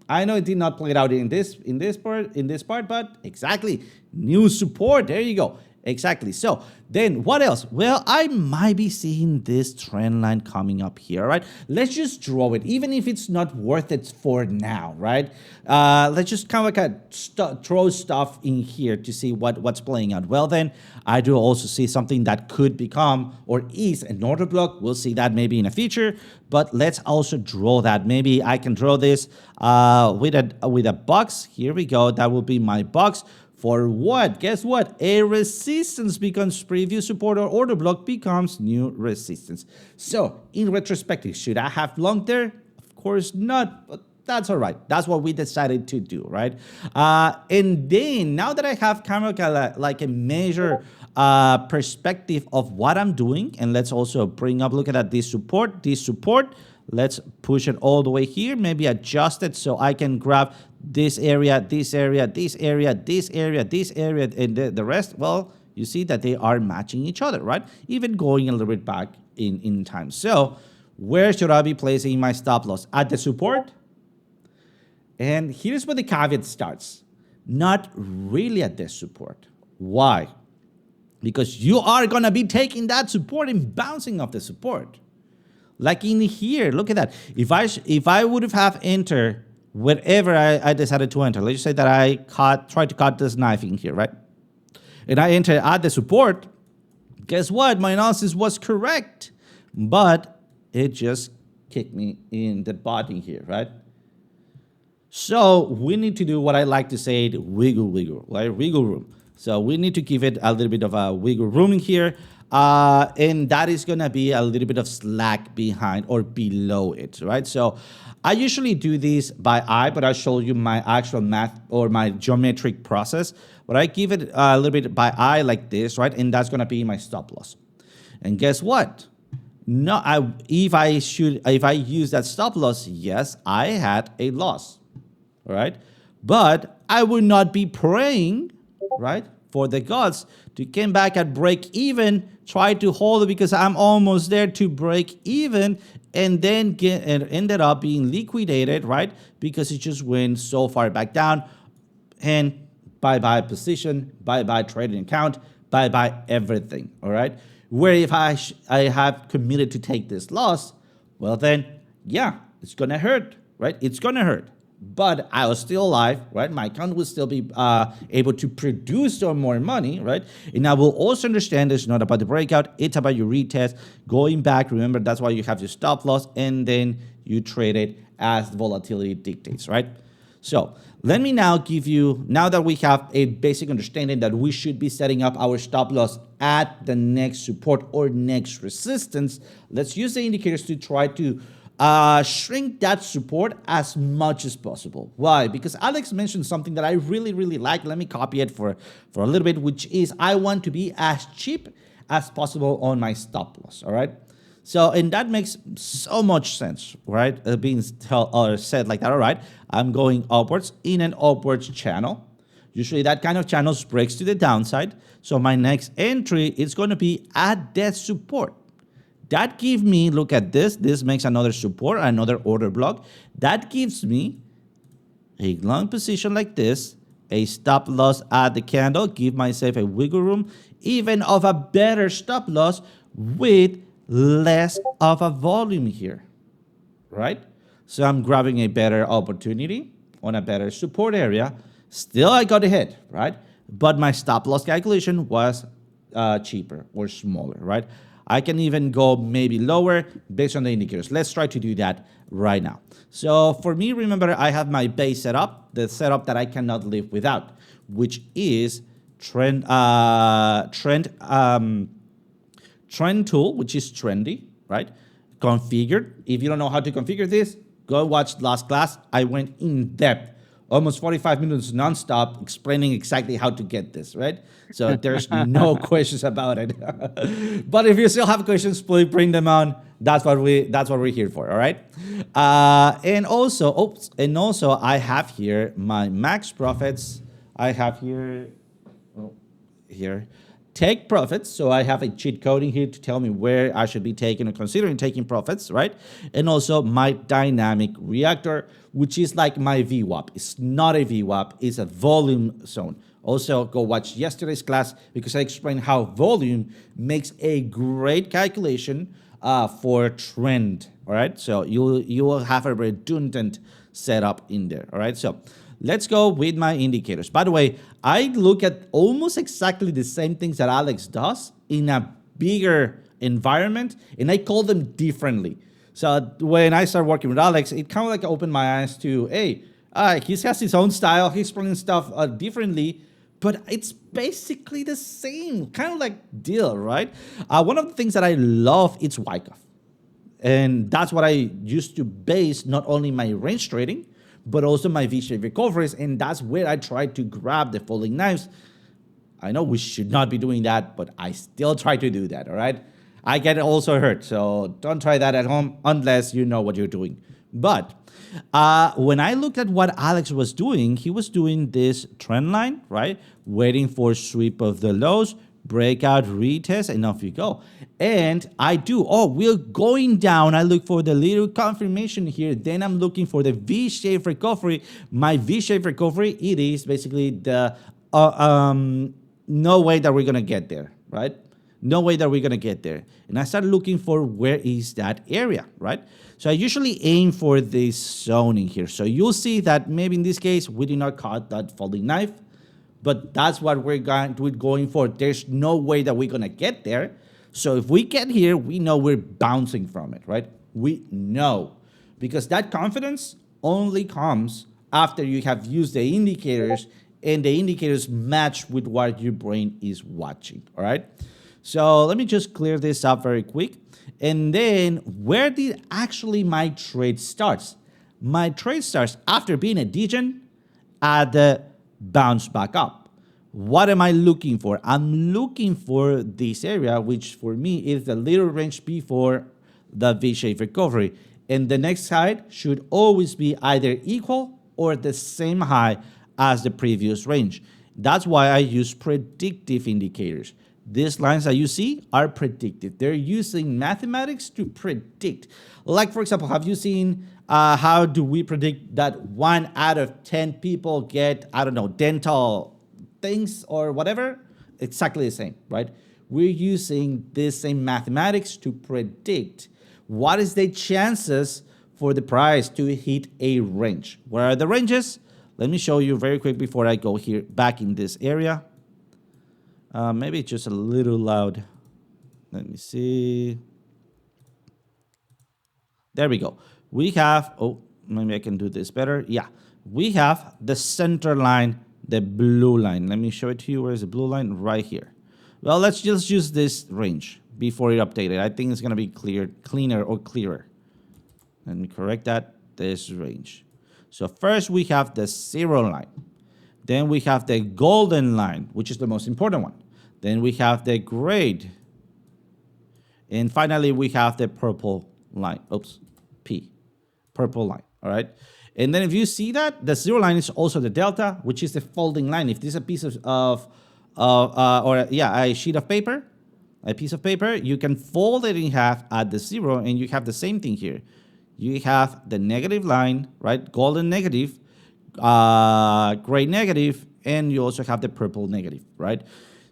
I know it did not play it out in this part, but exactly. New support. There you go. Exactly. So then what else? Well, I might be seeing this trend line coming up here, right? Let's just draw it, even if it's not worth it for now, right? Let's just kind of like throw stuff in here to see what's playing out. Well, then I do also see something that could become or is an order block. We'll see that maybe in the future, but let's also draw that. Maybe I can draw this with a box. Here we go. That will be my box. For what? Guess what? A resistance becomes previous support or order block becomes new resistance. So in retrospective, should I have longed there? Of course not, but that's all right. That's what we decided to do, right? And then now that I have kind of like a measure perspective of what I'm doing, and let's also bring up, look at that, this support. Let's push it all the way here, maybe adjust it so I can grab this area, this area, this area, this area, this area, and the rest. Well, you see that they are matching each other, right? Even going a little bit back in time. So where should I be placing my stop loss? At the support? And here's where the caveat starts. Not really at this support. Why? Because you are going to be taking that support and bouncing off the support. Like in here, look at that. If I would have entered wherever I decided to enter, let's just say that I tried to cut this knife in here, right? And I entered at the support, guess what? My analysis was correct, but it just kicked me in the body here, right? So we need to do what I like to say, the wiggle, right? Wiggle room. So we need to give it a little bit of a wiggle room in here. And that is going to be a little bit of slack behind or below it, right? So I usually do this by eye, but I'll show you my actual math or my geometric process. But I give it a little bit by eye like this, right? And that's going to be my stop loss. And guess what? No, if I use that stop loss, yes, I had a loss, all right? But I would not be praying, right, for the gods to come back at break even, try to hold it because I'm almost there to break even, and then ended up being liquidated, right? Because it just went so far back down, and bye-bye position, bye-bye trading account, bye-bye everything, all right? Where if I have committed to take this loss, well then, yeah, it's gonna hurt, right? It's gonna hurt. But I was still alive, right? My account will still be able to produce some more money, right? And I will also understand it's not about the breakout, it's about your retest, going back. Remember, that's why you have your stop loss, and then you trade it as volatility dictates, right? So let me now give you, now that we have a basic understanding that we should be setting up our stop loss at the next support or next resistance, let's use the indicators to try to shrink that support as much as possible. Why? Because Alex mentioned something that I really like. Let me copy it for a little bit, which is I want to be as cheap as possible on my stop loss, all right? So, and that makes so much sense, right? Being said like that, all right, I'm going upwards in an upwards channel. Usually that kind of channel breaks to the downside. So my next entry is going to be at that support. That gives me, look at this, this makes another support, another order block. That gives me a long position like this, a stop loss at the candle, give myself a wiggle room, even of a better stop loss with less of a volume here, right? So I'm grabbing a better opportunity on a better support area. Still, I got a hit, right? But my stop loss calculation was cheaper or smaller, right? I can even go maybe lower based on the indicators. Let's try to do that right now. So for me, remember, I have my base setup, the setup that I cannot live without, which is trend Trend tool, which is trendy, right? Configured. If you don't know how to configure this, go watch last class. I went in depth, almost 45 minutes nonstop, explaining exactly how to get this, right? So there's no questions about it. But if you still have questions, please bring them on. That's what we're here for, all right? And also, I have here my max profits. I have here, take profits. So I have a cheat code in here to tell me where I should be taking or considering taking profits, right? And also my dynamic reactor, which is like my VWAP. It's not a VWAP, it's a volume zone. Also, go watch yesterday's class because I explained how volume makes a great calculation for trend, all right? So you will have a redundant setup in there, all right? So let's go with my indicators. By the way, I look at almost exactly the same things that Alex does in a bigger environment, and I call them differently. So when I started working with Alex, it kind of like opened my eyes to, hey, he has his own style, he's explaining stuff differently, but it's basically the same kind of like deal, right? One of the things that I love is Wyckoff. And that's what I used to base not only my range trading, but also my V-shaped recoveries, and that's where I try to grab the falling knives. I know we should not be doing that, but I still try to do that, all right? I get also hurt, so don't try that at home unless you know what you're doing. But when I looked at what Alex was doing, he was doing this trend line, right? Waiting for sweep of the lows, breakout, retest, and off you go. And I do, we're going down. I look for the little confirmation here. Then I'm looking for the V-shaped recovery. My V-shaped recovery, it is basically the no way that we're going to get there, right? No way that we're going to get there. And I started looking for where is that area, right? So I usually aim for this zone in here. So you'll see that maybe in this case, we did not cut that falling knife, but that's what we're going for. There's no way that we're going to get there. So if we get here, we know we're bouncing from it, right? We know, because that confidence only comes after you have used the indicators and the indicators match with what your brain is watching, all right? So let me just clear this up very quick. And then where did actually my trade starts? My trade starts after being a degen at the bounce back up. What am I looking for? I'm looking for this area, which for me is the little range before the V-shaped recovery. And the next side should always be either equal or the same high as the previous range. That's why I use predictive indicators. These lines that you see are predictive. They're using mathematics to predict. Like, for example, have you seen how do we predict that 1 out of 10 people get, I don't know, dental things or whatever? Exactly the same, right? We're using this same mathematics to predict what is the chances for the price to hit a range. Where are the ranges? Let me show you very quick before I go here back in this area. Maybe it's just a little loud. Let me see. There we go. We have, maybe I can do this better. Yeah, we have the center line, the blue line. Let me show it to you. Where is the blue line? Right here. Well, let's just use this range before you update it. I think it's going to be cleaner or clearer. Let me correct that. This range. So first we have the 0 line. Then we have the golden line, which is the most important one. Then we have the grade. And finally, we have the purple line. Oops, P, purple line, all right? And then if you see that, the 0 line is also the delta, which is the folding line. If this is a piece of a sheet of paper, a piece of paper, you can fold it in half at the 0, and you have the same thing here. You have the negative line, right? Golden negative, gray negative, and you also have the purple negative, right?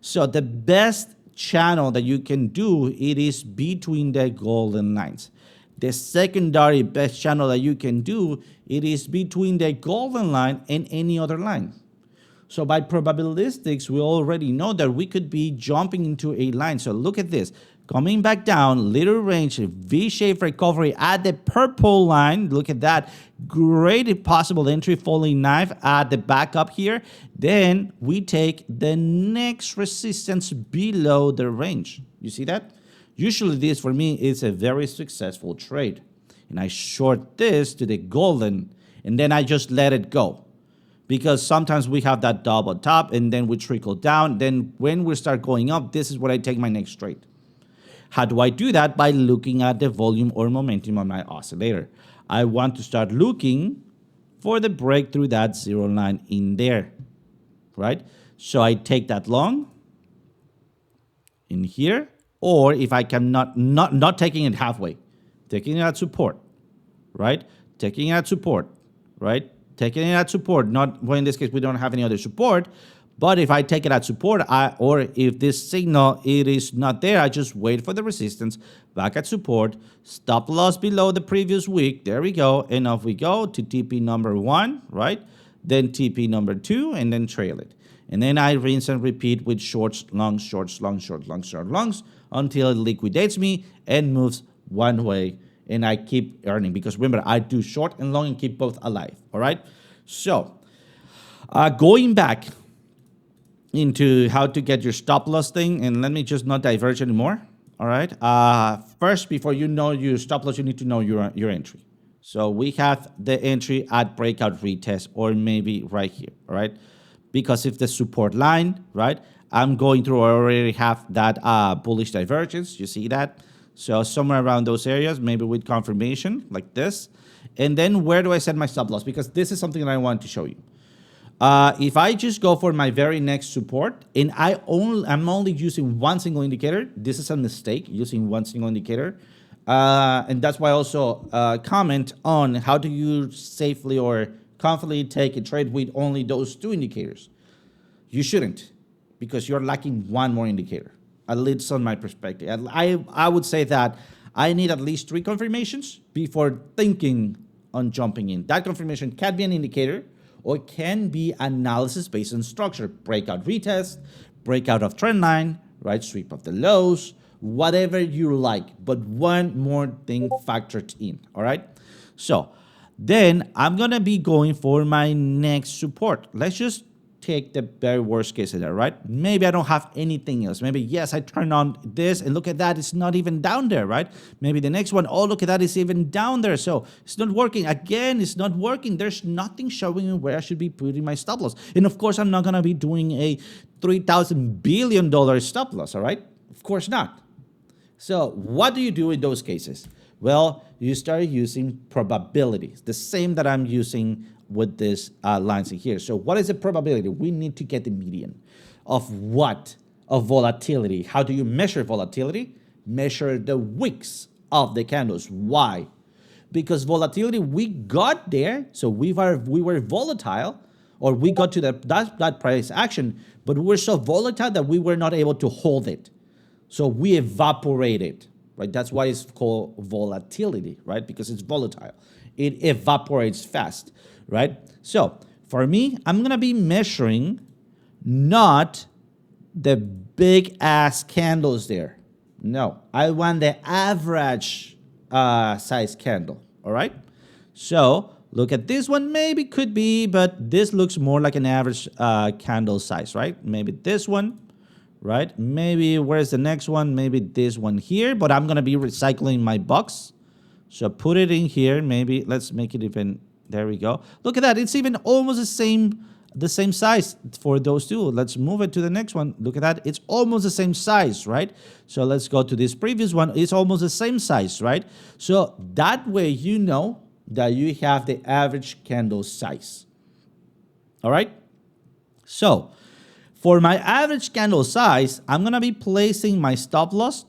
So the best channel that you can do, it is between the golden lines. The secondary best channel that you can do, it is between the golden line and any other line. So by probabilistics, we already know that we could be jumping into a line. So look at this. Coming back down, little range, V-shaped recovery at the purple line. Look at that. Great possible entry falling knife at the back up here. Then we take the next resistance below the range. You see that? Usually this for me is a very successful trade. And I short this to the golden and then I just let it go. Because sometimes we have that double top and then we trickle down. Then when we start going up, this is where I take my next trade. How do I do that? By looking at the volume or momentum on my oscillator. I want to start looking for the break through that 0 line in there, right? So I take that long in here, or if I can not taking it halfway, taking it at support, right? Taking it at support, right? Taking it at support, not, well, in this case, we don't have any other support, but if I take it at support, or if this signal, it is not there, I just wait for the resistance, back at support, stop loss below the previous week, there we go, and off we go to TP number 1, right? Then TP number 2, and then trail it. And then I rinse and repeat with shorts, longs, shorts, longs, short, longs, short, longs, until it liquidates me and moves one way, and I keep earning. Because remember, I do short and long and keep both alive, all right? So, going back into how to get your stop loss thing, and let me just not diverge anymore, all right? First, before you know your stop loss, you need to know your entry. So we have the entry at breakout retest, or maybe right here, all right? Because if the support line, right, I'm going through, I already have that bullish divergence, you see that? So somewhere around those areas, maybe with confirmation, like this. And then where do I set my stop loss? Because this is something that I want to show you. If I just go for my very next support, and I'm only using one single indicator, this is a mistake, using one single indicator. And that's why I also comment on how do you safely or confidently take a trade with only those two indicators. You shouldn't, because you're lacking one more indicator, at least on my perspective. I would say that I need at least 3 confirmations before thinking on jumping in. That confirmation can be an indicator, or can be analysis based on structure, breakout retest, breakout of trend line, right, sweep of the lows, whatever you like, but one more thing factored in, all right? So then I'm gonna be going for my next support. Let's just take the very worst case scenario, right? Maybe I don't have anything else. Maybe, yes, I turn on this and look at that, it's not even down there, right? Maybe the next one, oh, look at that, it's even down there. So it's not working. Again, it's not working. There's nothing showing me where I should be putting my stop loss. And of course, I'm not gonna be doing a $3,000 billion stop loss, all right? Of course not. So what do you do in those cases? Well, you start using probabilities, the same that I'm using with this lines in here. So what is the probability? We need to get the median of what? Of volatility. How do you measure volatility? Measure the wicks of the candles. Why? Because volatility, we got there, so we were volatile, or we got to that price action, but we were so volatile that we were not able to hold it. So we evaporated, right? That's why it's called volatility, right? Because it's volatile. It evaporates fast, right? So for me, I'm going to be measuring not the big ass candles there. No, I want the average size candle, all right? So look at this one, maybe could be, but this looks more like an average candle size, right? Maybe this one, right? Maybe, where's the next one? Maybe this one here, but I'm gonna be recycling my box. So put it in here, maybe, let's make it even, there we go. Look at that, it's even almost the same size for those two. Let's move it to the next one. Look at that, it's almost the same size, right? So let's go to this previous one, it's almost the same size, right? So that way you know that you have the average candle size, all right? So, for my average candle size, I'm going to be placing my stop loss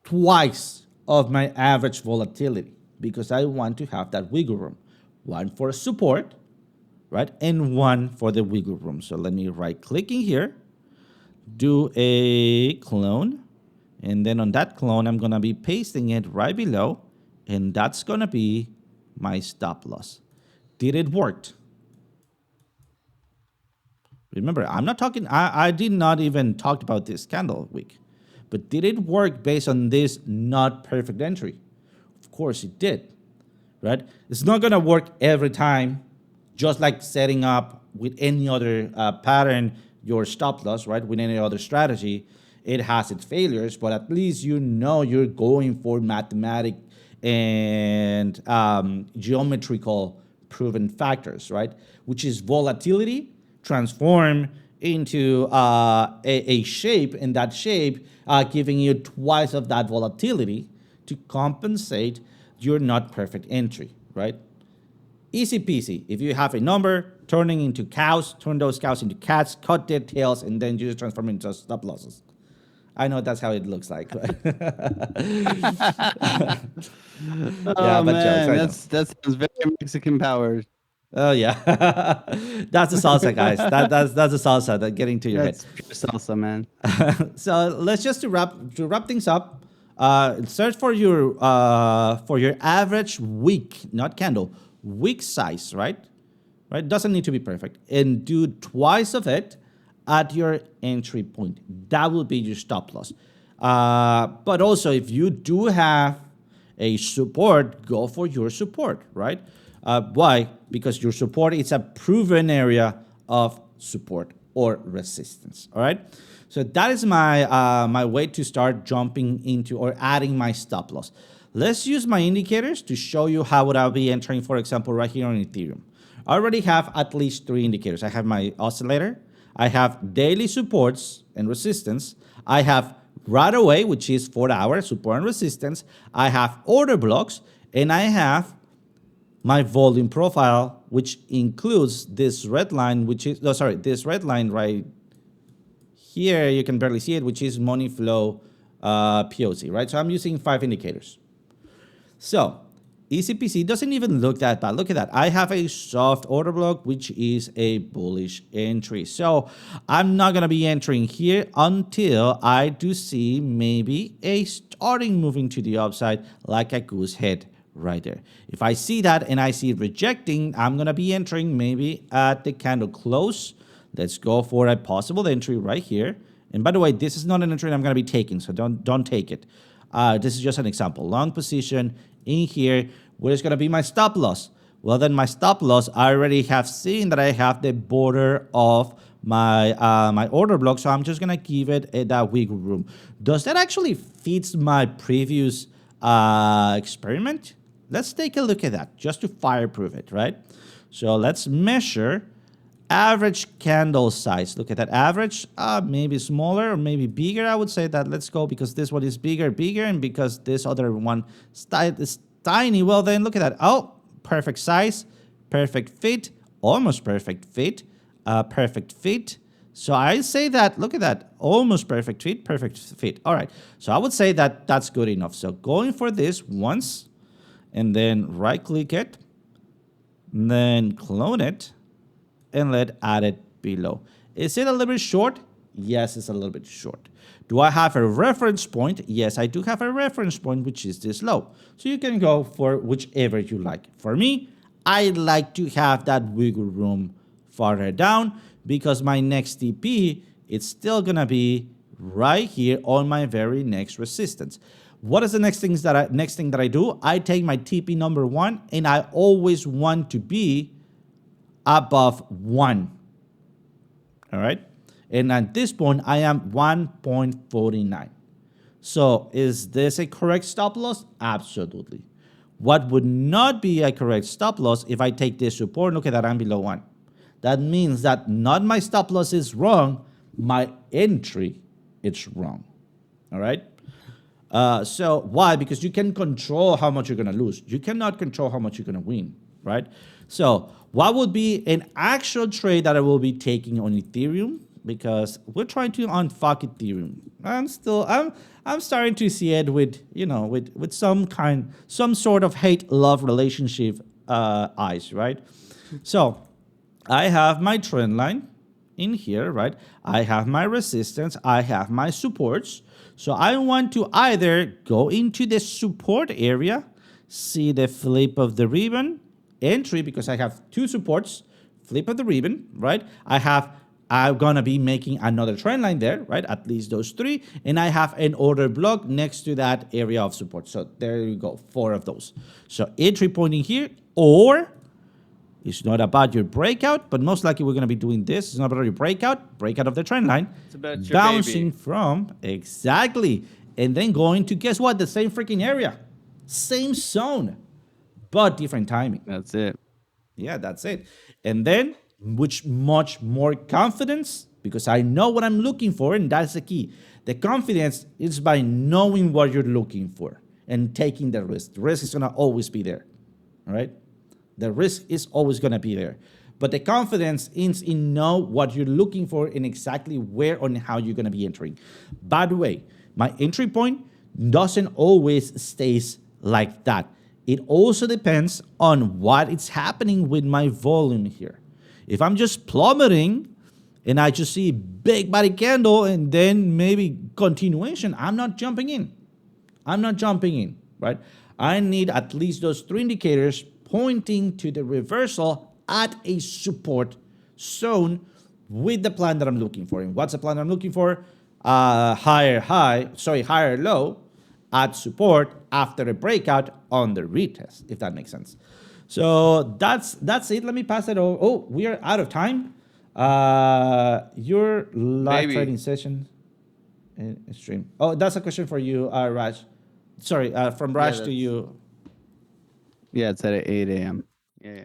twice of my average volatility because I want to have that wiggle room. One for support, right? And one for the wiggle room. So let me right click in here, do a clone. And then on that clone, I'm going to be pasting it right below. And that's going to be my stop loss. Did it work? Remember, I'm not talking, I did not even talk about this candle week. But did it work based on this not perfect entry? Of course it did, right? It's not going to work every time, just like setting up with any other pattern, your stop loss, right? With any other strategy. It has its failures, but at least you know you're going for mathematic and geometrical proven factors, right? Which is volatility transform into a shape, and that shape giving you twice of that volatility to compensate your not perfect entry, right? Easy peasy. If you have a number, turning into cows, turn those cows into cats, cut their tails, and then you just transform into stop losses. I know that's how it looks like. Right? Oh Yeah, but jokes. man, I know. that sounds very Mexican powered. Oh yeah, that's the salsa, guys. That's the salsa that getting to your head. That's pure salsa, man. So let's just to wrap things up. Search for your average wick, not candle, wick size, right? Right, doesn't need to be perfect, and do twice of it at your entry point. That will be your stop loss. But also, if you do have a support, go for your support, right? Why? Because your support is a proven area of support or resistance, all right? So that is my way to start jumping into or adding my stop loss. Let's use my indicators to show you how would I be entering, for example, right here on Ethereum. I already have at least 3 indicators. I have my oscillator, I have daily supports and resistance, I have right away, which is 4-hour support and resistance, I have order blocks, and I have my volume profile, which includes this red line, which is, no, sorry, this red line right here, you can barely see it, which is money flow POC, right? So I'm using 5 indicators. So ECPC doesn't even look that bad. Look at that. I have a soft order block, which is a bullish entry. So I'm not going to be entering here until I do see maybe a starting moving to the upside like a goose head right there. If I see that and I see it rejecting, I'm going to be entering maybe at the candle close. Let's go for a possible entry right here. And by the way, this is not an entry I'm going to be taking, so don't take it. This is just an example. Long position in here. Where is going to be my stop loss? Well, then my stop loss, I already have seen that I have the border of my my order block, so I'm just going to give it that wiggle room. Does that actually fit my previous experiment? Let's take a look at that just to fireproof it, right? So let's measure average candle size. Look at that average, maybe smaller or maybe bigger. I would say that let's go because this one is bigger, and because this other one is tiny. Well, then look at that. Oh, perfect size, perfect fit, almost perfect fit, perfect fit. So I say that, look at that, almost perfect fit, perfect fit. All right, so I would say that that's good enough. So going for this once, and then right click it, and then clone it, and let add it below. Is it a little bit short? Yes, it's a little bit short. Do I have a reference point? Yes, I do have a reference point, which is this low. So you can go for whichever you like. For me, I like to have that wiggle room farther down because my next TP, it's still gonna be right here on my very next resistance. What is the next thing that I do? I take my TP number 1 and I always want to be above 1. All right. And at this point, I am 1.49. So is this a correct stop loss? Absolutely. What would not be a correct stop loss if I take this support? Look at that, I'm below 1. That means that not my stop loss is wrong, my entry it's wrong. All right. So why? Because you can control how much you're going to lose. You cannot control how much you're going to win, right? So what would be an actual trade that I will be taking on Ethereum? Because we're trying to unfuck Ethereum. I'm starting to see it with, you know, with some sort of hate-love relationship eyes, right? So I have my trend line in here, right? I have my resistance, I have my supports. So I want to either go into the support area, see the flip of the ribbon, entry because I have 2 supports, flip of the ribbon, right? I'm gonna be making another trend line there, right? At least those 3, and I have an order block next to that area of support. So there you go, 4 of those. So entry point in here, or It's not about your breakout, but most likely we're going to be doing this. It's not about your breakout of the trend line. It's about your bouncing baby. from, exactly, and then going to, guess what? The same freaking area, same zone, but different timing. That's it. Yeah, that's it. And then, which much more confidence, because I know what I'm looking for, and that's the key. The confidence is by knowing what you're looking for and taking the risk. The risk is gonna always be there, all right? The risk is always gonna be there. But the confidence is in know what you're looking for and exactly where and how you're gonna be entering. By the way, my entry point doesn't always stays like that. It also depends on what is happening with my volume here. If I'm just plummeting and I just see big body candle and then maybe continuation, I'm not jumping in. I'm not jumping in, right? I need at least those 3 indicators pointing to the reversal at a support zone with the plan that I'm looking for. And what's the plan I'm looking for? Higher low at support after a breakout on the retest, if that makes sense. So that's it. Let me pass it over. Oh, we are out of time. Your live Maybe. trading session stream. Oh, that's a question for you, Raj. Sorry, from Raj to that's- you. Yeah, it's at 8 a.m. Yeah.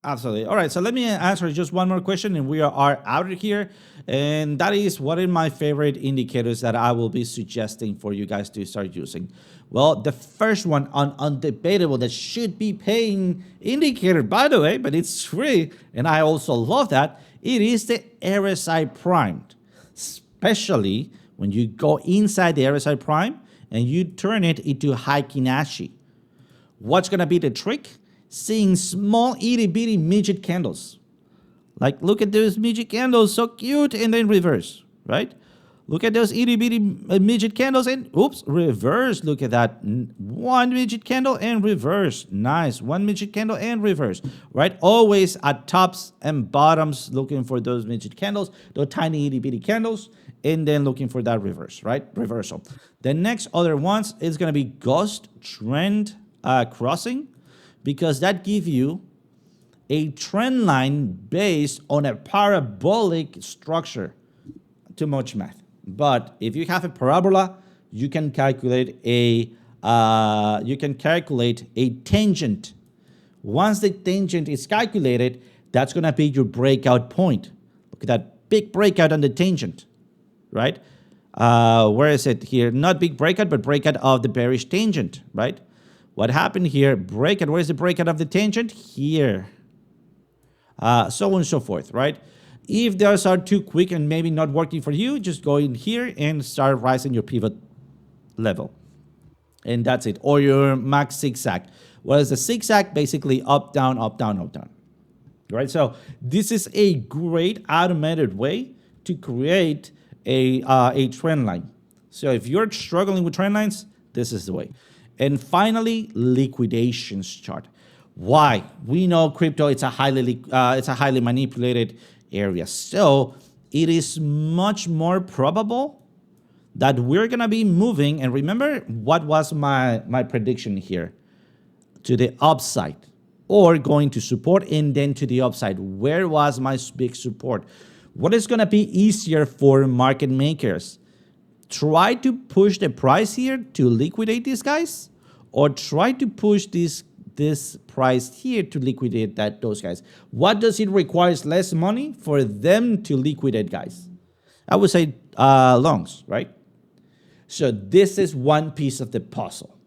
Absolutely. All right. So let me answer just one more question and we are out of here. And that is, what are my favorite indicators that I will be suggesting for you guys to start using? Well, the first one, undebatable, that should be paying indicator, by the way, but it's free. And I also love that. It is the RSI primed, especially when you go inside the RSI prime and you turn it into Heikin Ashi. What's gonna be the trick? Seeing small itty bitty midget candles. Like, look at those midget candles, so cute, and then reverse, right? Look at those itty bitty midget candles and oops, reverse. Look at that. One midget candle and reverse. Nice. One midget candle and reverse, right? Always at tops and bottoms looking for those midget candles, those tiny itty bitty candles, and then looking for that reverse, right? Reversal. The next other ones is going to be ghost trend crossing, because that gives you a trend line based on a parabolic structure. Too much math. But if you have a parabola, you can calculate a tangent. Once the tangent is calculated, that's gonna be your breakout point. Look at that big breakout on the tangent, right? Where is it here? Not big breakout, but breakout of the bearish tangent, right? What happened here? Breakout. Where is the breakout of the tangent? Here. So on and so forth, right? If those are too quick and maybe not working for you, just go in here and start rising your pivot level. And that's it. Or your max zigzag. What is the zigzag? Basically up, down, up, down, up, down. Right? So this is a great automated way to create a trend line. So if you're struggling with trend lines, this is the way. And finally, liquidations chart. Why? We know crypto, it's a highly manipulated area. So it is much more probable that we're gonna be moving. And remember, what was my prediction here? To the upside, or going to support and then to the upside. Where was my big support? What is gonna be easier for market makers? Try to push the price here to liquidate these guys, or try to push this price here to liquidate those guys. What does it require less money for them to liquidate, guys? I would say longs, right? So this is one piece of the puzzle.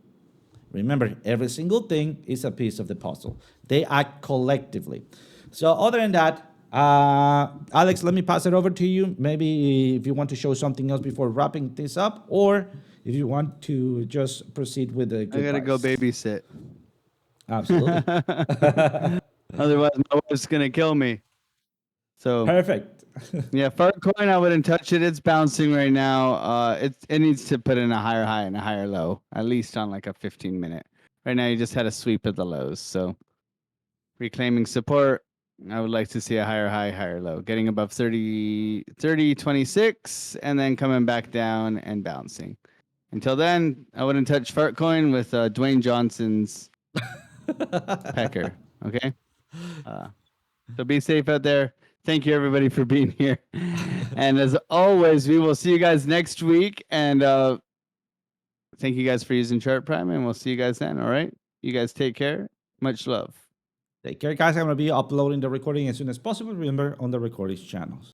Remember, every single thing is a piece of the puzzle. They act collectively. So other than that, Alex, let me pass it over to you. Maybe if you want to show something else before wrapping this up, or if you want to just proceed with the I gotta go babysit. Absolutely. Otherwise, my wife's gonna kill me. So Perfect. yeah, Farcoin, I wouldn't touch it. It's bouncing right now. It needs to put in a higher high and a higher low, at least on like a 15-minute. Right now, you just had a sweep at the lows. So reclaiming support. I would like to see a higher high, higher low, getting above 30.26, and then coming back down and bouncing. Until then, I wouldn't touch Fartcoin with Dwayne Johnson's pecker. Okay. So be safe out there. Thank you everybody for being here. And as always, we will see you guys next week. And thank you guys for using Chart Prime, and we'll see you guys then. All right. You guys take care. Much love. Take care, guys. I'm going to be uploading the recording as soon as possible. Remember, on the recordings channels.